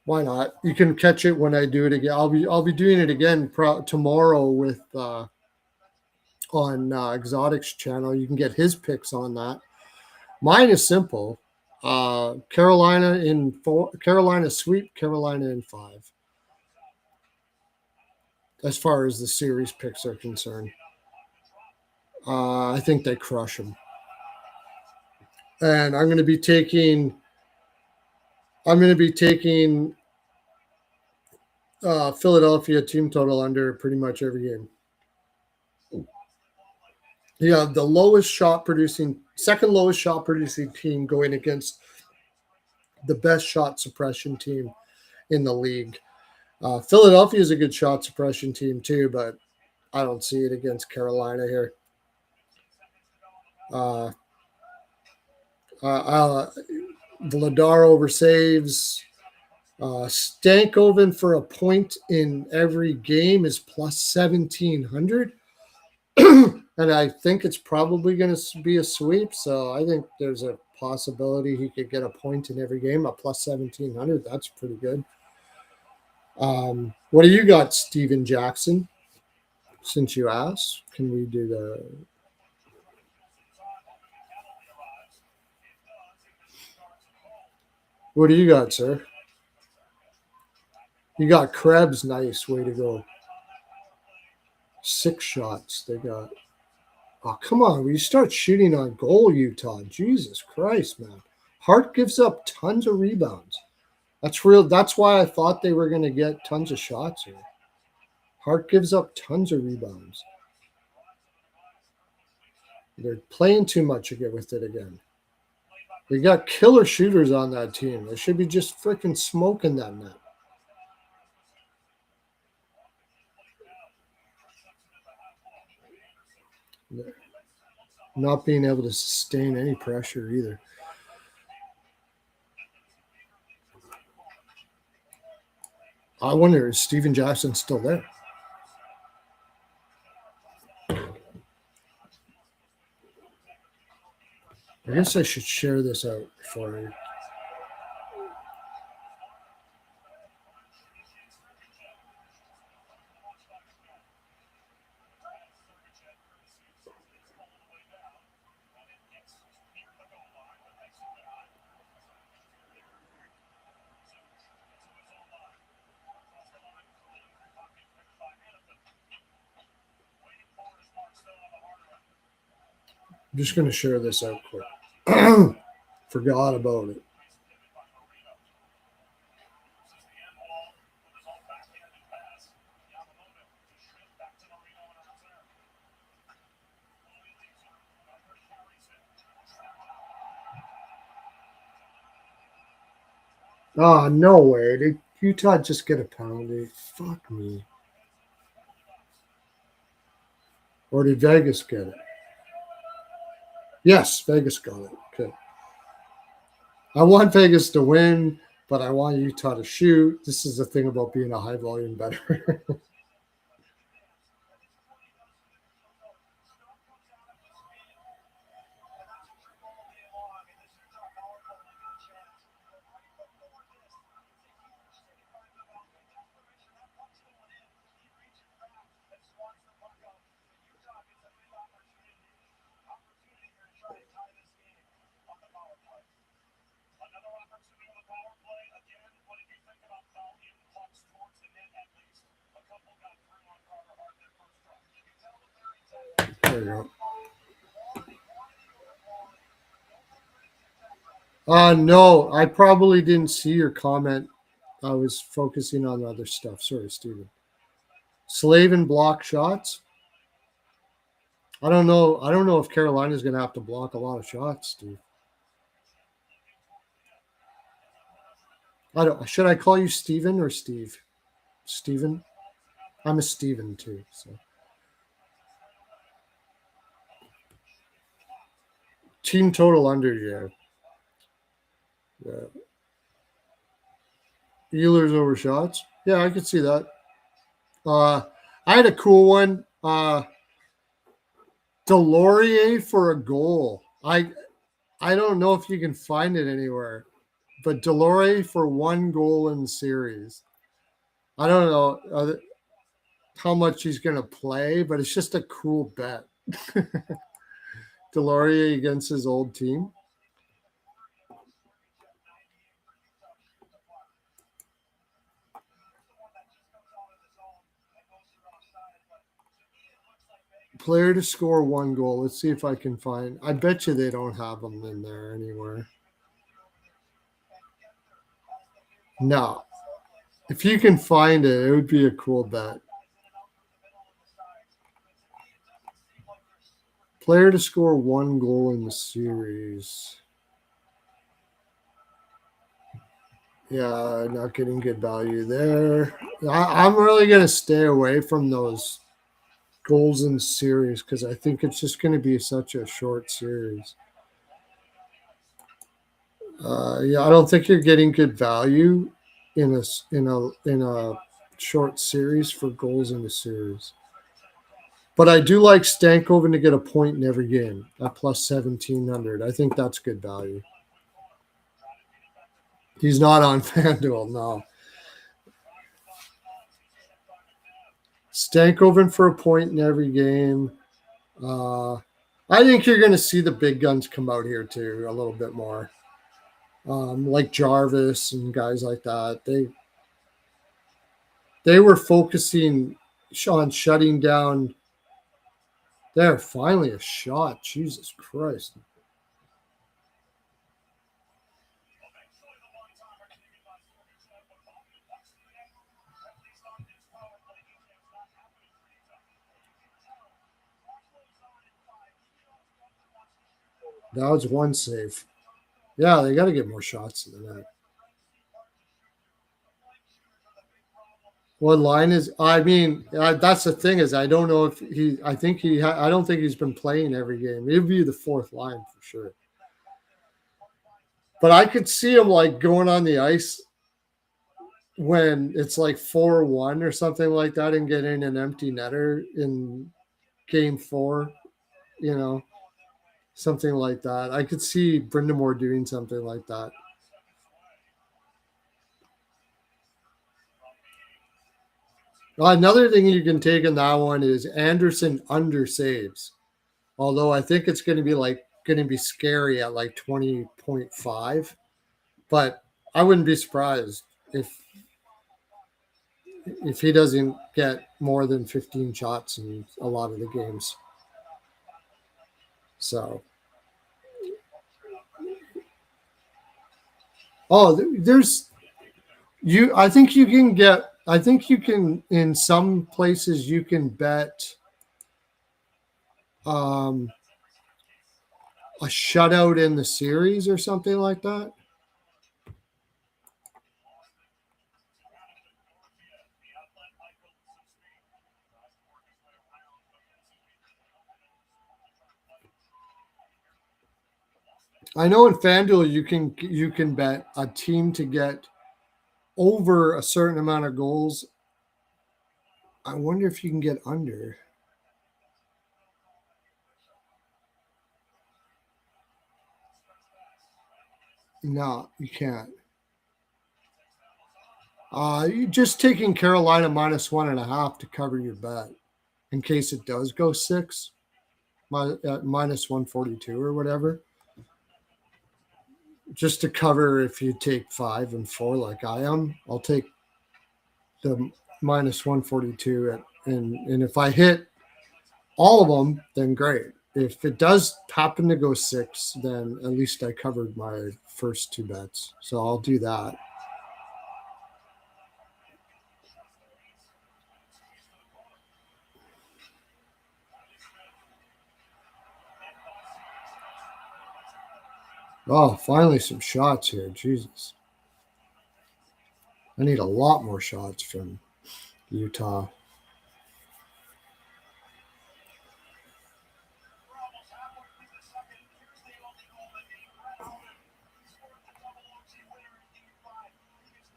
Why not? You can catch it when I do it again. I'll be doing it again tomorrow with on Exotic's channel. You can get his picks on that. Mine is simple. Carolina in 4, Carolina sweep, Carolina in 5. As far as the series picks are concerned, I think they crush them. And I'm going to be taking Philadelphia team total under pretty much every game. Yeah, the second lowest shot producing team going against the best shot suppression team in the league. Philadelphia is a good shot suppression team too, but I don't see it against Carolina here. Vladar over saves. Stankoven for a point in every game is plus 1,700. And I think it's probably going to be a sweep. So I think there's a possibility he could get a point in every game, a plus 1,700. That's pretty good. What do you got, Steven Jackson? Since you asked, can we do the... What do you got, sir? You got Krebs. Nice. Way to go. 6 shots they got. Oh, come on. Will you start shooting on goal, Utah? Jesus Christ, man. Hart gives up tons of rebounds. That's real. That's why I thought they were going to get tons of shots here. Hart gives up tons of rebounds. They're playing too much with it again. They got killer shooters on that team. They should be just freaking smoking that net. Not being able to sustain any pressure either. I wonder, is Steven Jackson still there? I guess I should share this out before I... I'm just going to share this out quick. Forgot about it. Oh, no way. Did Utah just get a penalty? Fuck me. Or did Vegas get it? Yes, Vegas got it. Okay. I want Vegas to win, but I want Utah to shoot. This is the thing about being a high volume bettor. There you go. No, I probably didn't see your comment. I was focusing on other stuff. Sorry, Steven. Slave and block shots. I don't know. I don't know if Carolina's going to have to block a lot of shots, Steve. I don't. Should I call you Steven or Steve? Steven. I'm a Steven too. So team total under, yeah. Ehlers over shots. Yeah, I could see that. I had a cool one. Delorier for a goal. I don't know if you can find it anywhere, but Delorier for 1 goal in the series. I don't know how much he's going to play, but it's just a cool bet. Delorier against his old team. Player to score 1 goal. Let's see if I can find. I bet you they don't have them in there anywhere. No. If you can find it, it would be a cool bet. Player to score 1 goal in the series. Yeah, not getting good value there. I'm really going to stay away from those goals in the series because I think it's just going to be such a short series. Yeah, I don't think you're getting good value in a short series for goals in the series. But I do like Stankoven to get a point in every game at plus 1,700. I think that's good value. He's not on FanDuel, no. Stankoven for a point in every game. I think you're going to see the big guns come out here too a little bit more. Like Jarvis and guys like that. They were focusing on shutting down. There, finally a shot. Jesus Christ. That was 1 save. Yeah, they got to get more shots than that. What line is? I mean, that's the thing is I don't know if he. I think he. I don't think he's been playing every game. He'll be the 4th line for sure. But I could see him like going on the ice when it's like 4-1 or something like that and getting an empty netter in game 4. You know, something like that. I could see Brindamore doing something like that. Another thing you can take in that one is Anderson under saves. Although I think it's going to be scary at like 20.5, but I wouldn't be surprised if he doesn't get more than 15 shots in a lot of the games. So, there's you. I think you can get. I think you can in some places you can bet a shutout in the series or something like that. I know in FanDuel you can bet a team to get over a certain amount of goals. I wonder if you can get under. No, you can't. You're just taking Carolina minus 1.5 to cover your bet in case it does go 6, minus 142 or whatever. Just to cover if you take 5 and 4 like I am, I'll take the minus 142 and if I hit all of them, then great. If it does happen to go 6, then at least I covered my first 2 bets. So I'll do that. Oh, finally some shots here. Jesus. I need a lot more shots from Utah.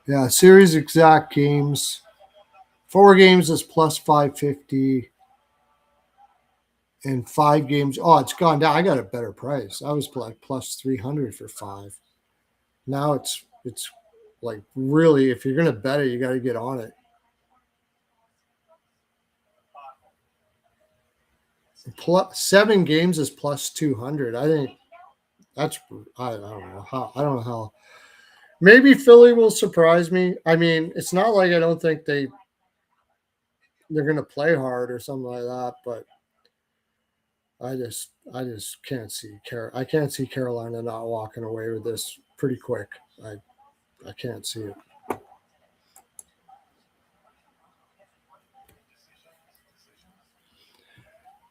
Yeah, series exact games. 4 games is plus 550. And 5 games. Oh, it's gone down. I got a better price. I was like plus 300 for 5. Now it's like really, if you're gonna bet it, you got to get on it. Plus 7 games is plus 200. I think that's I don't know how. I don't know how. Maybe Philly will surprise me. I mean, it's not like I don't think they're gonna play hard or something like that, but I just can't see I can't see Carolina not walking away with this pretty quick. I can't see it.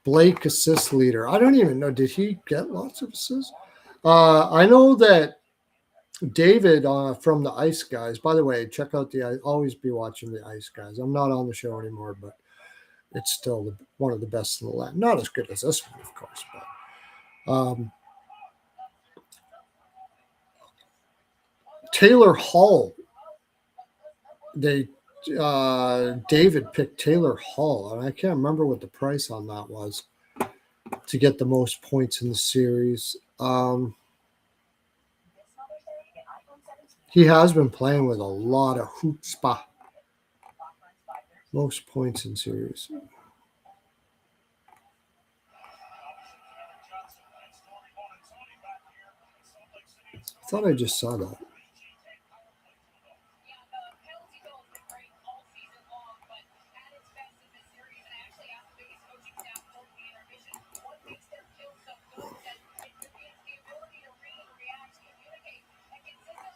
Blake assist leader. I don't even know. Did he get lots of assists? I know that David from the Ice Guys. By the way, check out I always be watching the Ice Guys. I'm not on the show anymore, but it's still one of the best in the land. Not as good as this one, of course, but Taylor Hall. David picked Taylor Hall, and I can't remember what the price on that was to get the most points in the series. He has been playing with a lot of chutzpah. Most points in series. I thought I just saw that.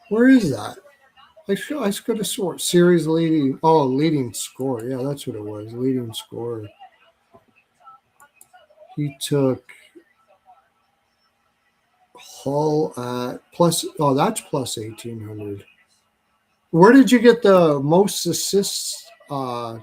Where is that? I could have sworn series leading. Oh, leading score. Yeah, that's what it was. Leading score. He took Hull at plus. Oh, that's plus 1800. Where did you get the most assists prop?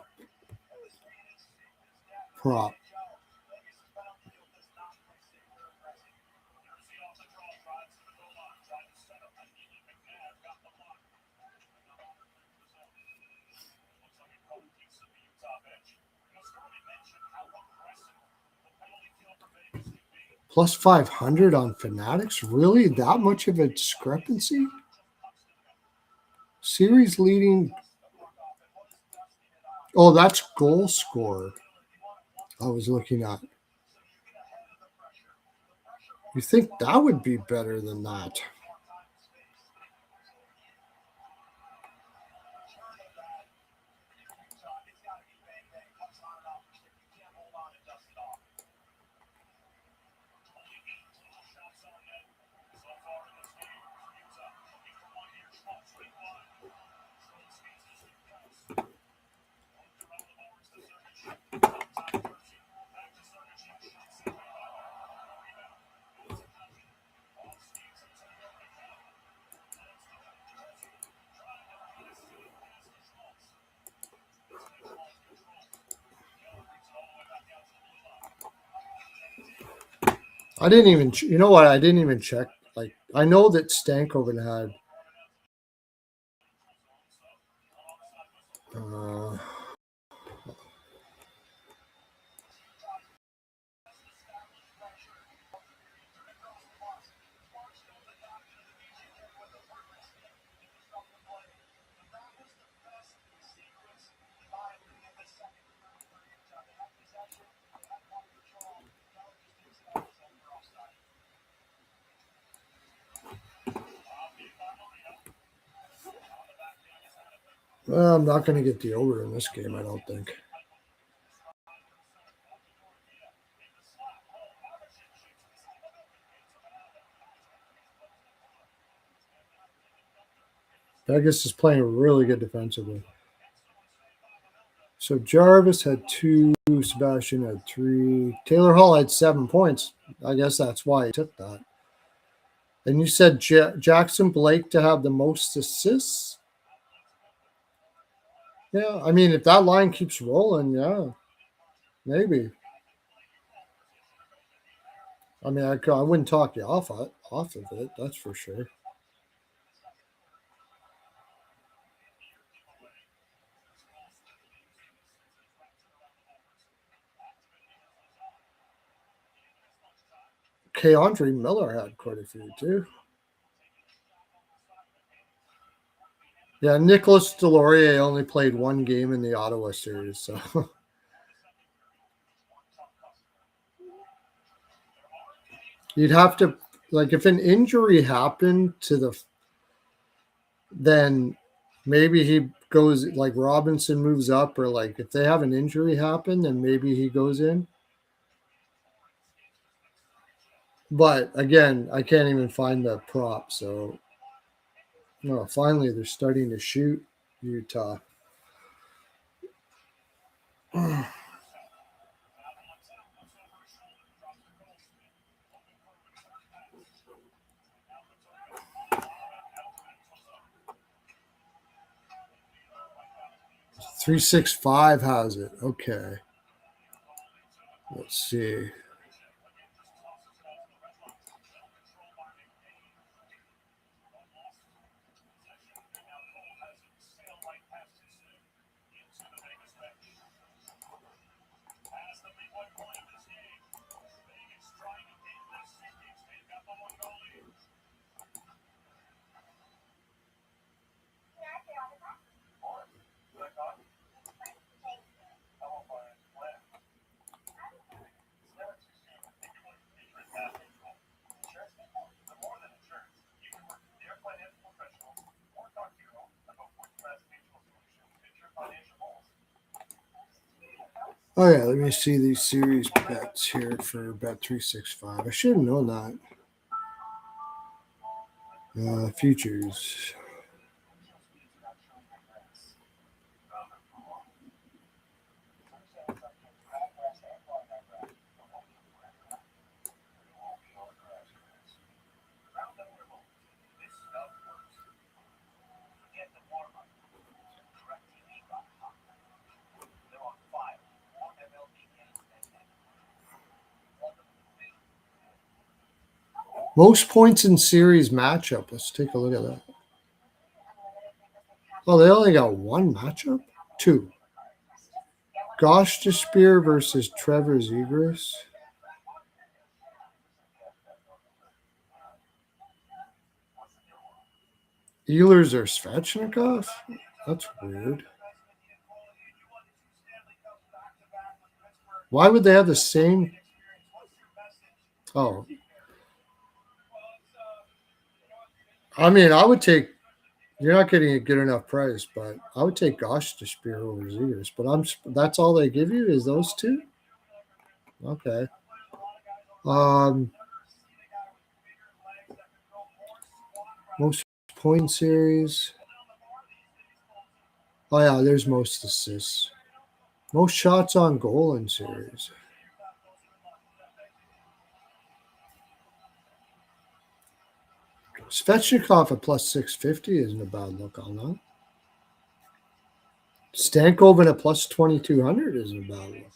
Plus 500 on Fanatics? Really? That much of a discrepancy? Series leading. Oh, that's goal scorer. I was looking at. You think that would be better than that? I didn't even. You know what? I didn't even check. Like I know that Stankoven had. Well, I'm not going to get the over in this game. I don't think. Vegas is playing really good defensively. So Jarvis had 2, Sebastian had 3, Taylor Hall had 7 points. I guess that's why he took that. And you said Jackson Blake to have the most assists? Yeah, I mean, if that line keeps rolling, yeah, maybe. I mean, I wouldn't talk you off of it, that's for sure. Andre Miller had quite a few, too. Yeah, Nicholas Delorier only played 1 game in the Ottawa series, so you'd have to, like, if an injury happened to then maybe he goes, like Robinson moves up, or like if they have an injury happen, then maybe he goes in. But again, I can't even find the prop, so no, finally they're starting to shoot Utah. 365 has it. Okay. Let's see. Oh yeah, let me see these series bets here for Bet365. I should have known that. Futures. Most points in series matchup. Let's take a look at that. Oh, they only got 1 matchup? 2. Gosh Spear versus Trevor Zegras. Ehlers or Svechnikov? That's weird. Why would they have the same? Oh. I mean, I would take. You're not getting a good enough price, but I would take Gosh to Spear over Zegers. But that's all they give you is those 2. Okay. Most point series. Oh yeah, there's most assists. Most shots on goal in series. Svechnikov at plus 650 isn't a bad look on that. Stankoven at plus 2200 isn't a bad look.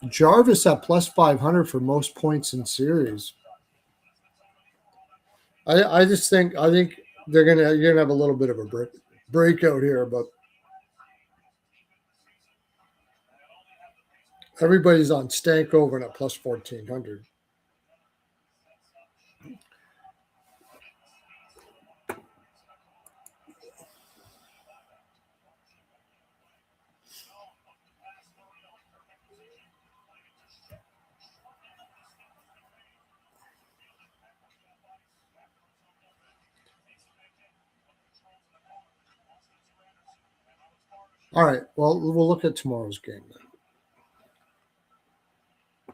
Jarvis at plus 500 for most points in series. I think you're gonna have a little bit of a breakout here, but everybody's on Stankoven at plus 1400. All right. Well, we'll look at tomorrow's game then.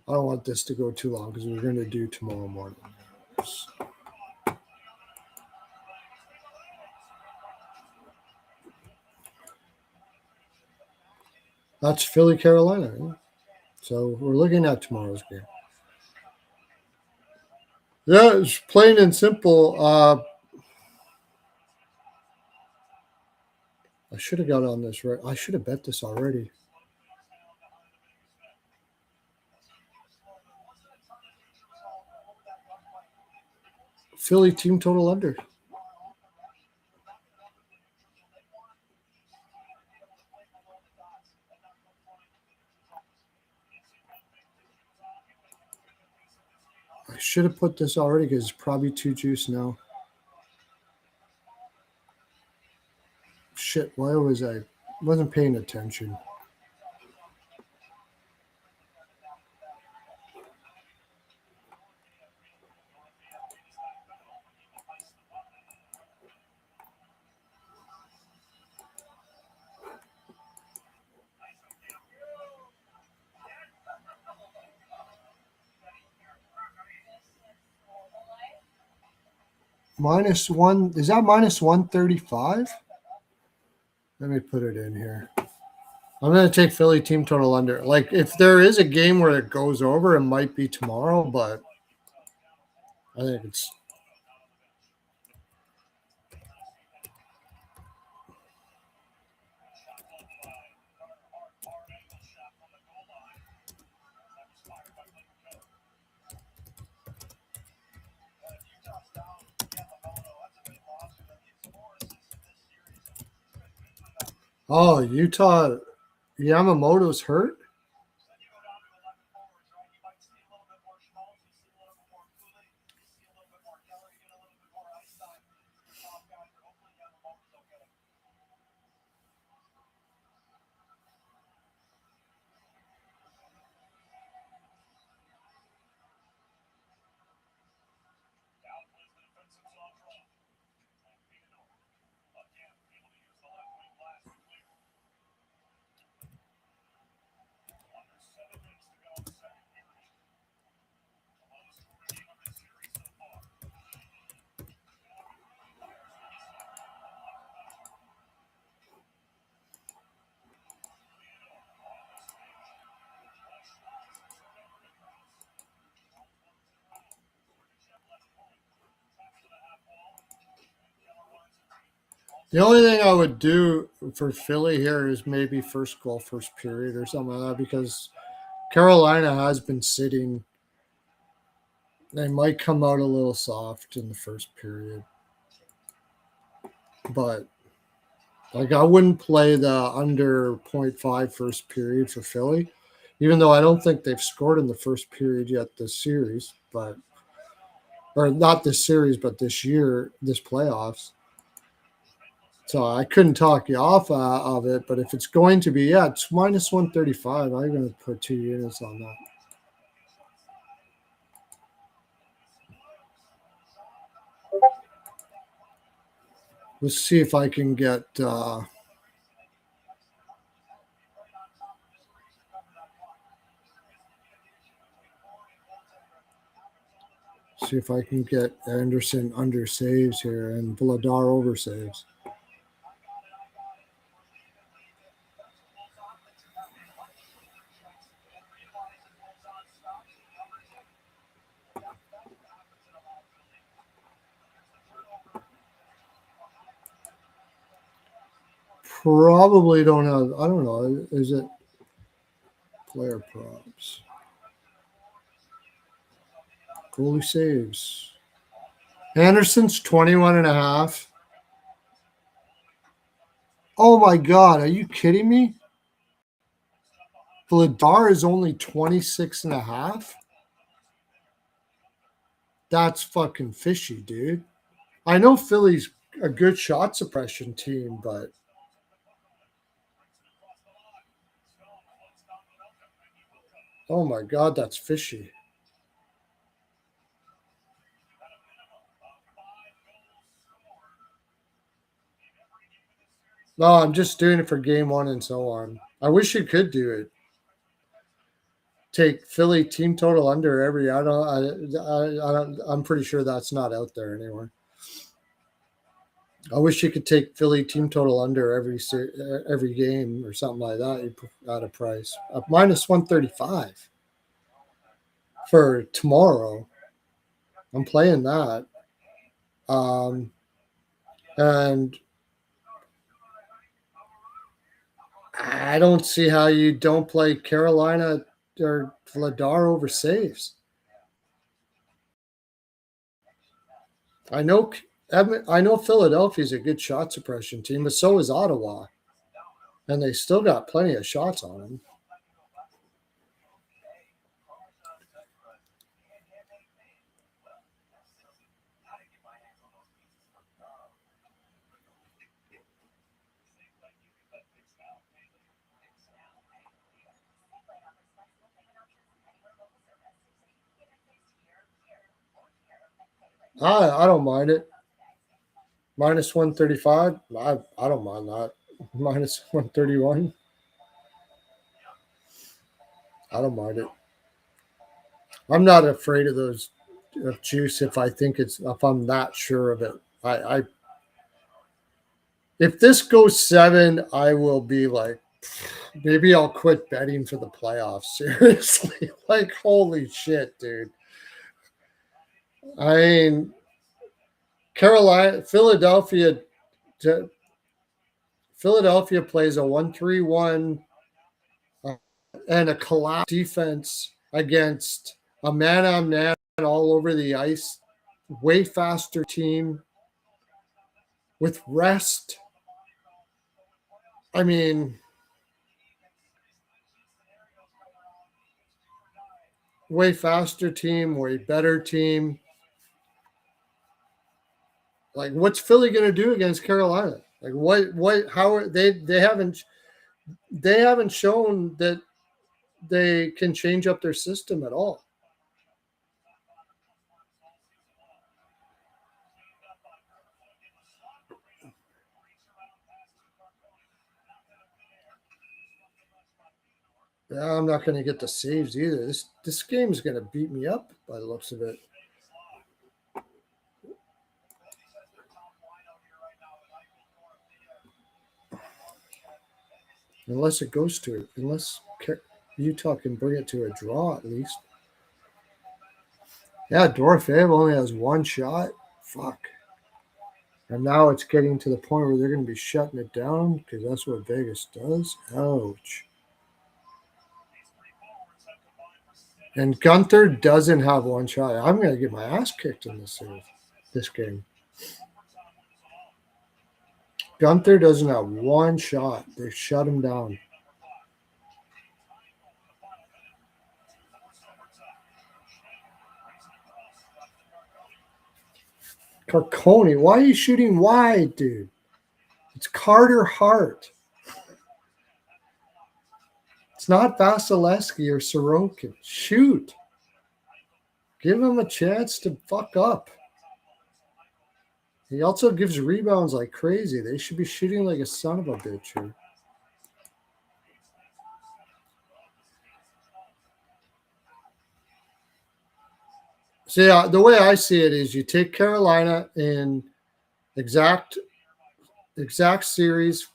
I don't want this to go too long because we're going to do tomorrow morning. That's Philly, Carolina. Right? So we're looking at tomorrow's game. Yeah, it's plain and simple. I should have got on this right. I should have bet this already. Philly team total under. I should have put this already because it's probably too juice now. Shit, why was I wasn't paying attention? -1 is that -135? Let me put it in here. I'm gonna take Philly team total under. Like if there is a game where it goes over, it might be tomorrow, but I think it's oh Utah Yamamoto's hurt. The only thing I would do for Philly here is maybe first goal, first period, or something like that, because Carolina has been sitting. They might come out a little soft in the first period, but like I wouldn't play the under 0.5 first period for Philly, even though I don't think they've scored in the first period yet this series, but or not this series, but this year, this playoffs. So I couldn't talk you off of it, but if it's going to be, yeah, it's -135. I'm going to put 2 units on that. Let's see if I can get. See if I can get Anderson under saves here and Vladar over saves. Probably don't have. I don't know. Is it player props? Goalie saves. Anderson's 21.5. Oh my God. Are you kidding me? Vladar is only 26.5. That's fucking fishy, dude. I know Philly's a good shot suppression team, but oh my God, that's fishy. No, I'm just doing it for game 1 and so on. I wish you could do it. Take Philly team total under every. I'm pretty sure that's not out there anymore. I wish you could take Philly team total under every game or something like that. You put at a price minus 135 for tomorrow. I'm playing that, and I don't see how you don't play Carolina or Vladar over saves. I know Philadelphia's a good shot suppression team, but so is Ottawa, and they still got plenty of shots on them. I don't mind it. Minus 135. I don't mind that. Minus 131. I don't mind it. I'm not afraid of those of juice if I'm not sure of it. I if this goes 7, I will be like, maybe I'll quit betting for the playoffs. Seriously, like holy shit, dude. I mean, Philadelphia plays a 1-3-1 and a collapse defense against a man-on-man all over the ice, way faster team with rest. I mean, way faster team, way better team. Like, what's Philly going to do against Carolina? Like, how are they haven't shown that they can change up their system at all. Yeah, I'm not going to get the saves either. This game is going to beat me up by the looks of it. Unless it goes to it. Unless Utah can bring it to a draw at least. Yeah, Dorofeyev only has one shot. Fuck. And now it's getting to the point where they're going to be shutting it down because that's what Vegas does. Ouch. And Gunther doesn't have one shot. I'm going to get my ass kicked in this game. Gunther doesn't have one shot. They shut him down. Carcone, why are you shooting wide, dude? It's Carter Hart. It's not Vasilevsky or Sorokin. Shoot. Give him a chance to fuck up. He also gives rebounds like crazy. They should be shooting like a son of a bitch here. So yeah, the way I see it is you take Carolina in exact series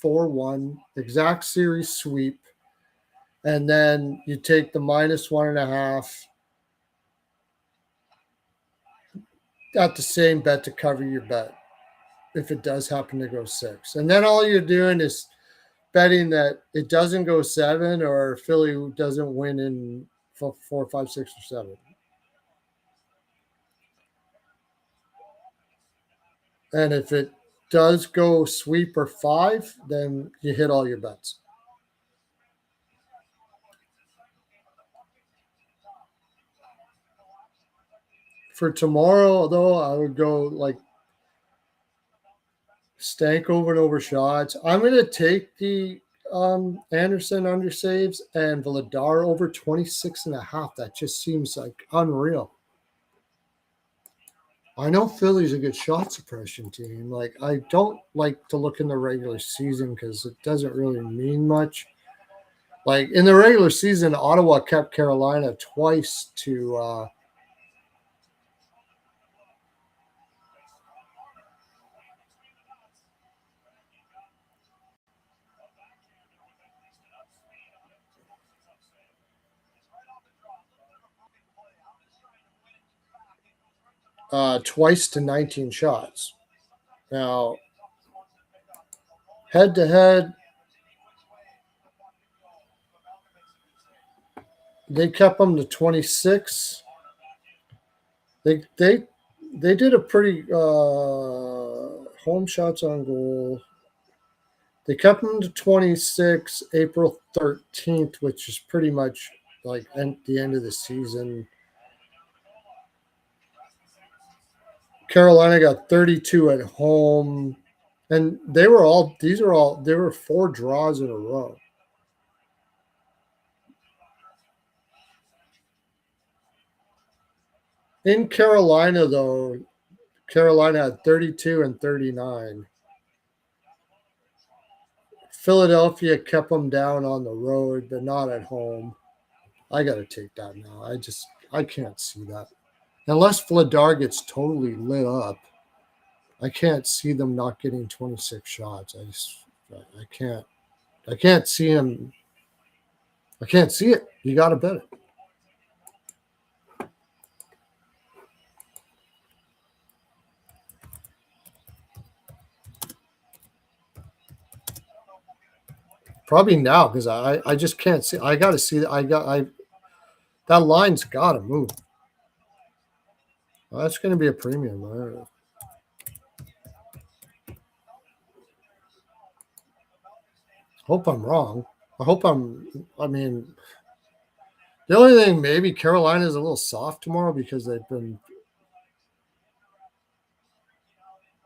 4-1, exact series sweep, and then you take the minus 1.5 at the same bet to cover your bet if it does happen to go 6. And then all you're doing is betting that it doesn't go 7 or Philly doesn't win in 4, 5, 6, or 7. And if it does go sweep or 5, then you hit all your bets. For tomorrow, though, I would go like Stankoven over shots. I'm going to take the Anderson under saves and Vladar over 26.5. That just seems like unreal. I know Philly's a good shot suppression team. Like, I don't like to look in the regular season because it doesn't really mean much. Like in the regular season, Ottawa kept Carolina twice to 19 shots. Now, head to head, they kept them to 26. They did a pretty home shots on goal. They kept them to 26 April 13th, which is pretty much like the end of the season. Carolina got 32 at home, and they were 4 draws in a row. In Carolina, though, Carolina had 32 and 39. Philadelphia kept them down on the road, but not at home. I got to take that now. I can't see that. Unless Vladar gets totally lit up, I can't see them not getting 26 shots. I can't see him. I can't see it. You got to bet it. Probably now because I just can't see. I got to see. That line's got to move. Well, that's going to be a premium. I don't know. Hope I'm wrong. I mean, the only thing maybe Carolina's a little soft tomorrow because they've been.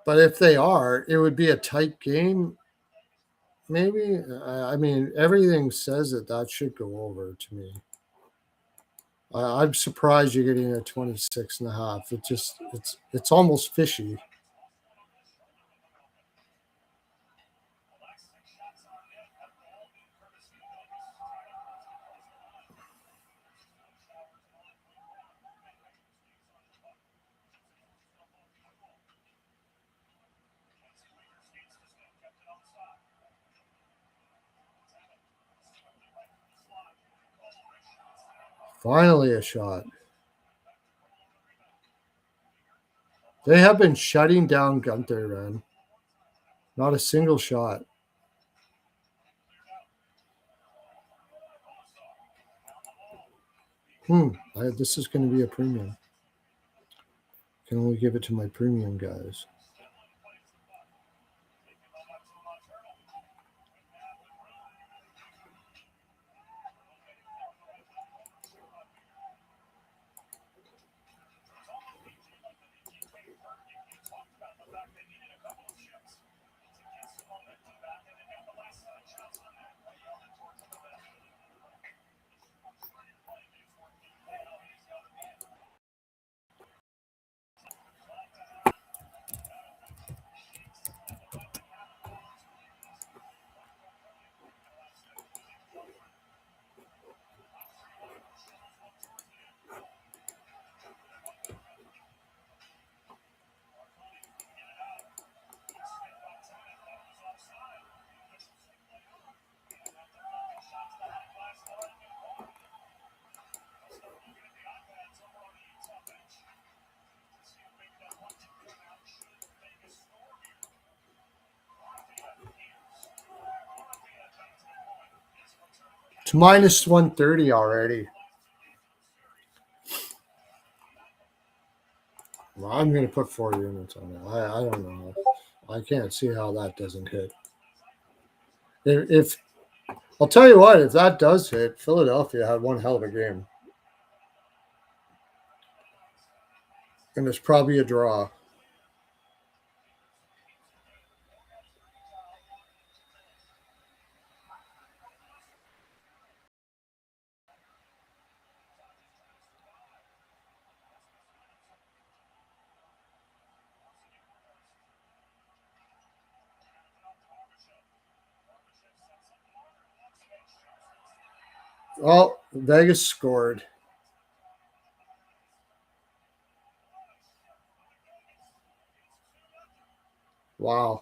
But if they are, it would be a tight game. Maybe. I mean, everything says that should go over to me. I'm surprised you're getting a 26 and a half. It's almost fishy. Finally, a shot. They have been shutting down Gunther, man. Not a single shot. This is going to be a premium. Can only give it to my premium guys. It's minus 130 already. Well, I'm going to put 4 units on it. I don't know. I can't see how that doesn't hit. If I'll tell you what, if that does hit, Philadelphia had one hell of a game. And it's probably a draw. Oh, Vegas scored. Wow.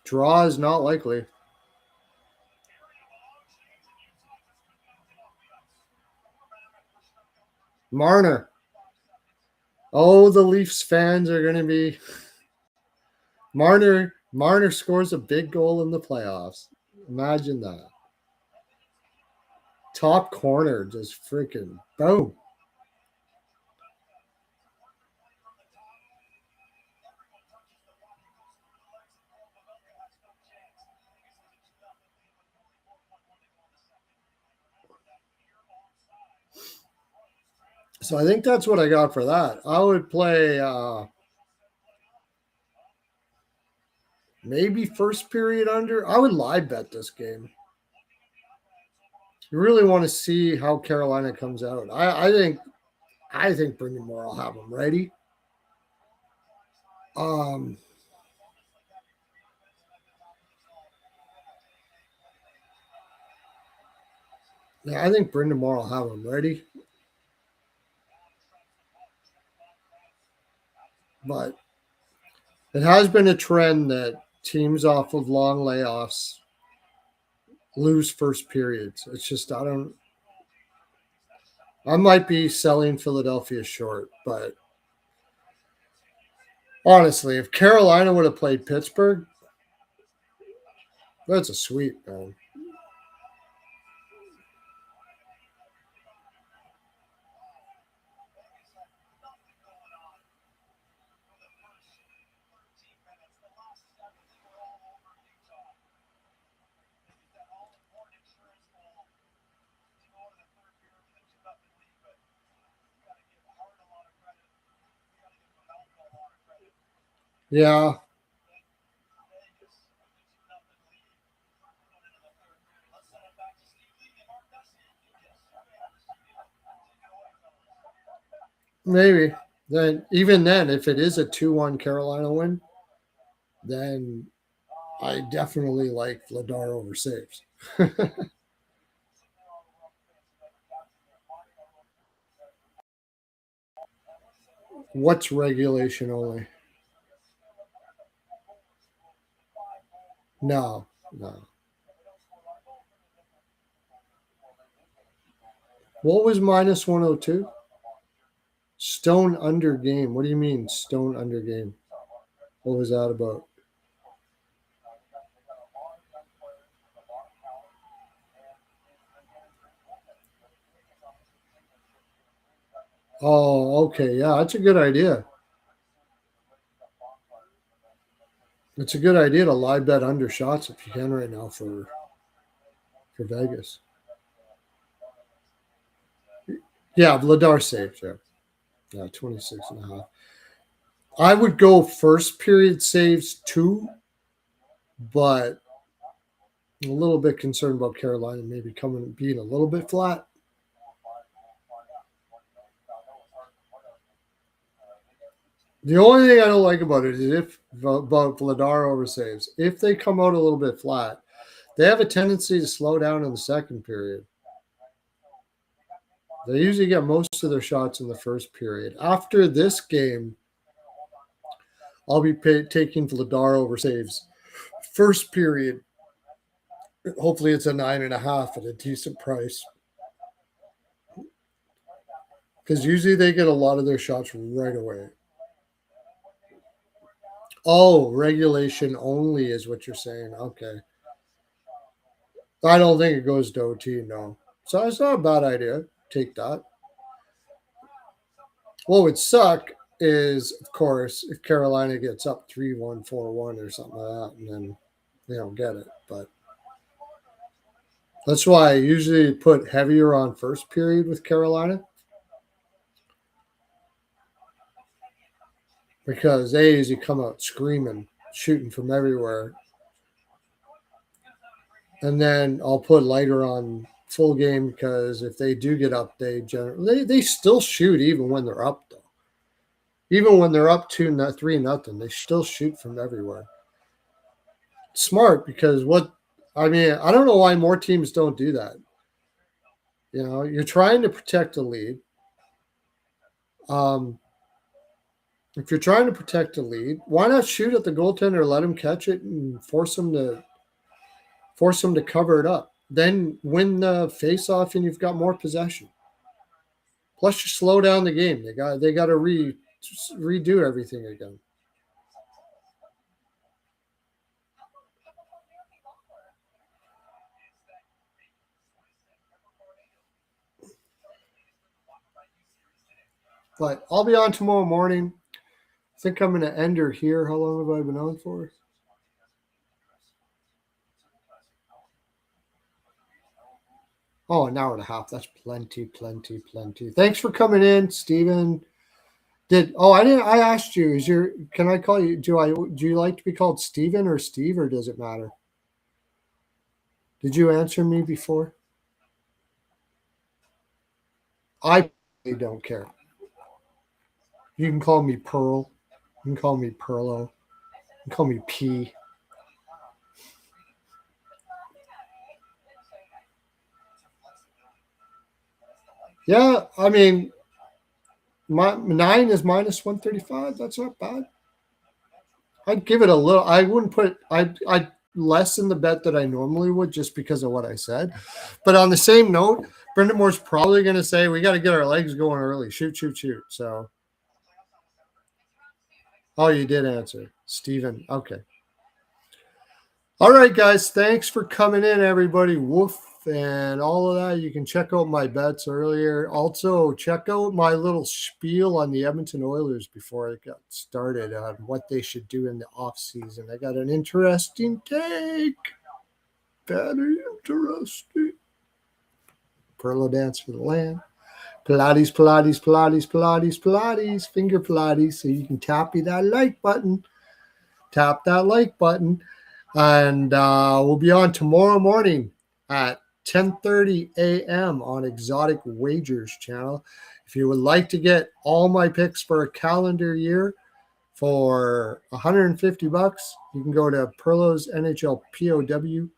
Draw is not likely. Marner. Oh, the Leafs fans are going to be. Marner scores a big goal in the playoffs. Imagine that. Top corner, just freaking boom. So I think that's what I got for that. I would play maybe first period under. I would live bet this game. You really want to see how Carolina comes out. I think Brendan Moore will have them ready. Um, yeah, I think Brendan Moore will have them ready. But it has been a trend that teams off of long layoffs lose first periods. It's just I might be selling Philadelphia short, but honestly, if Carolina would have played Pittsburgh, that's a sweep, man. Yeah, maybe. Then even then, if it is a 2-1 Carolina win, then I definitely like Vladar over saves. What's regulation only? No, no. What was minus 102? Stone under game. What do you mean stone under game? What was that about? Oh, okay. Yeah, that's a good idea. It's a good idea to live bet under shots if you can right now for Vegas. Yeah, Vladar saved. Yeah, yeah, 26 and a half. I would go first period saves too, but I'm a little bit concerned about Carolina maybe coming being a little bit flat. The only thing I don't like about it is if about Vladar over saves. If they come out a little bit flat, they have a tendency to slow down in the second period. They usually get most of their shots in the first period. After this game, I'll be taking Vladar over saves. First period, hopefully it's a 9.5 at a decent price. Because usually they get a lot of their shots right away. Oh, regulation only is what you're saying. Okay. I don't think it goes to OT, no. So it's not a bad idea. Take that. What would suck is, of course, if Carolina gets up 3-1, 4-1 or something like that, and then they don't get it. But that's why I usually put heavier on first period with Carolina. Because they usually come out screaming, shooting from everywhere. And then I'll put lighter on full game because if they do get up, they still shoot even when they're up though. Even when they're up 2-3 nothing, they still shoot from everywhere. Smart because I mean, I don't know why more teams don't do that. You know, you're trying to protect the lead. If you're trying to protect the lead, why not shoot at the goaltender, let him catch it, and force him to cover it up? Then win the face-off, and you've got more possession. Plus, you slow down the game. They got to redo everything again. But I'll be on tomorrow morning. I think I'm going to end her here. How long have I been on for? Oh, an hour and a half. That's plenty. Thanks for coming in, Steven. I asked you, can I call you, do you like to be called Steven or Steve, or does it matter? Did you answer me before? I don't care. You can call me Pearl. You can call me Pearlo. You can call me P. Yeah, I mean, my 9 is minus 135. That's not bad. I'd give it a little. I wouldn't put. I'd lessen the bet that I normally would just because of what I said. But on the same note, Brendan Moore's probably going to say we got to get our legs going early. Shoot. So, oh, you did answer, Steven. Okay. All right, guys. Thanks for coming in, everybody. Woof. And all of that. You can check out my bets earlier. Also, check out my little spiel on the Edmonton Oilers before I got started on what they should do in the off season. I got an interesting take. Very interesting. Pearlo dance for the land. Pilates. Finger Pilates. So you can tap that like button. Tap that like button. And we'll be on tomorrow morning at 10:30 a.m. on Exotic Wagers channel. If you would like to get all my picks for a calendar year for $150, you can go to Pearlo's NHL POW.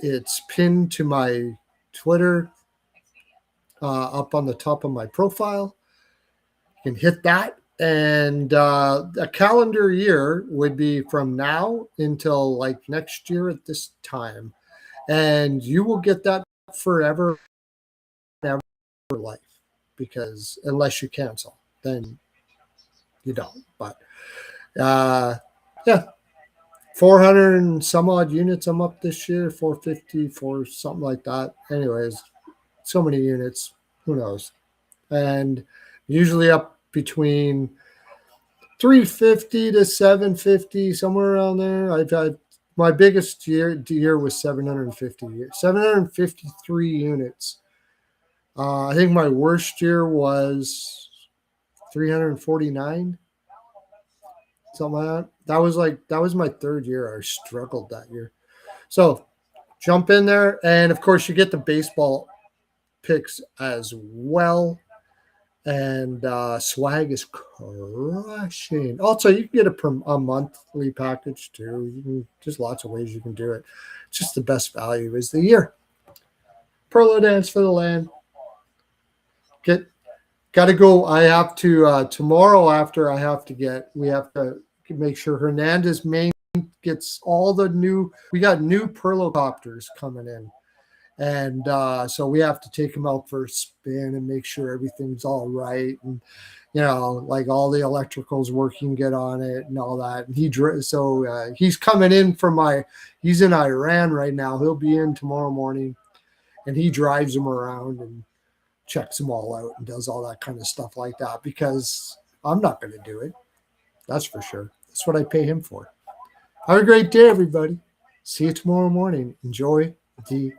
It's pinned to my Twitter up on the top of my profile. You can hit that. And a calendar year would be from now until like next year at this time. And you will get that forever life, because unless you cancel, then you don't. But yeah, 400 and some odd units I'm up this year, 450 for something like that. Anyways, so many units, who knows? And usually up between 350 to 750, somewhere around there. I've had my biggest year was 753 units. I think my worst year was 349, something like that. That was my third year. I struggled that year. So jump in there, and of course you get the baseball picks as well. And swag is crushing. Also, you can get a monthly package too. There's lots of ways you can do it. It's just the best value is the year. Pearlo dance for the land. Got to go. I have to tomorrow after. We have to make sure Hernandez Main gets all the new. We got new Pearlo copters coming in. And so we have to take him out for a spin and make sure everything's all right. And, like all the electricals working good on it and all that. And he's coming in he's in Iran right now. He'll be in tomorrow morning, and he drives them around and checks them all out and does all that kind of stuff like that, because I'm not going to do it. That's for sure. That's what I pay him for. Have a great day, everybody. See you tomorrow morning. Enjoy the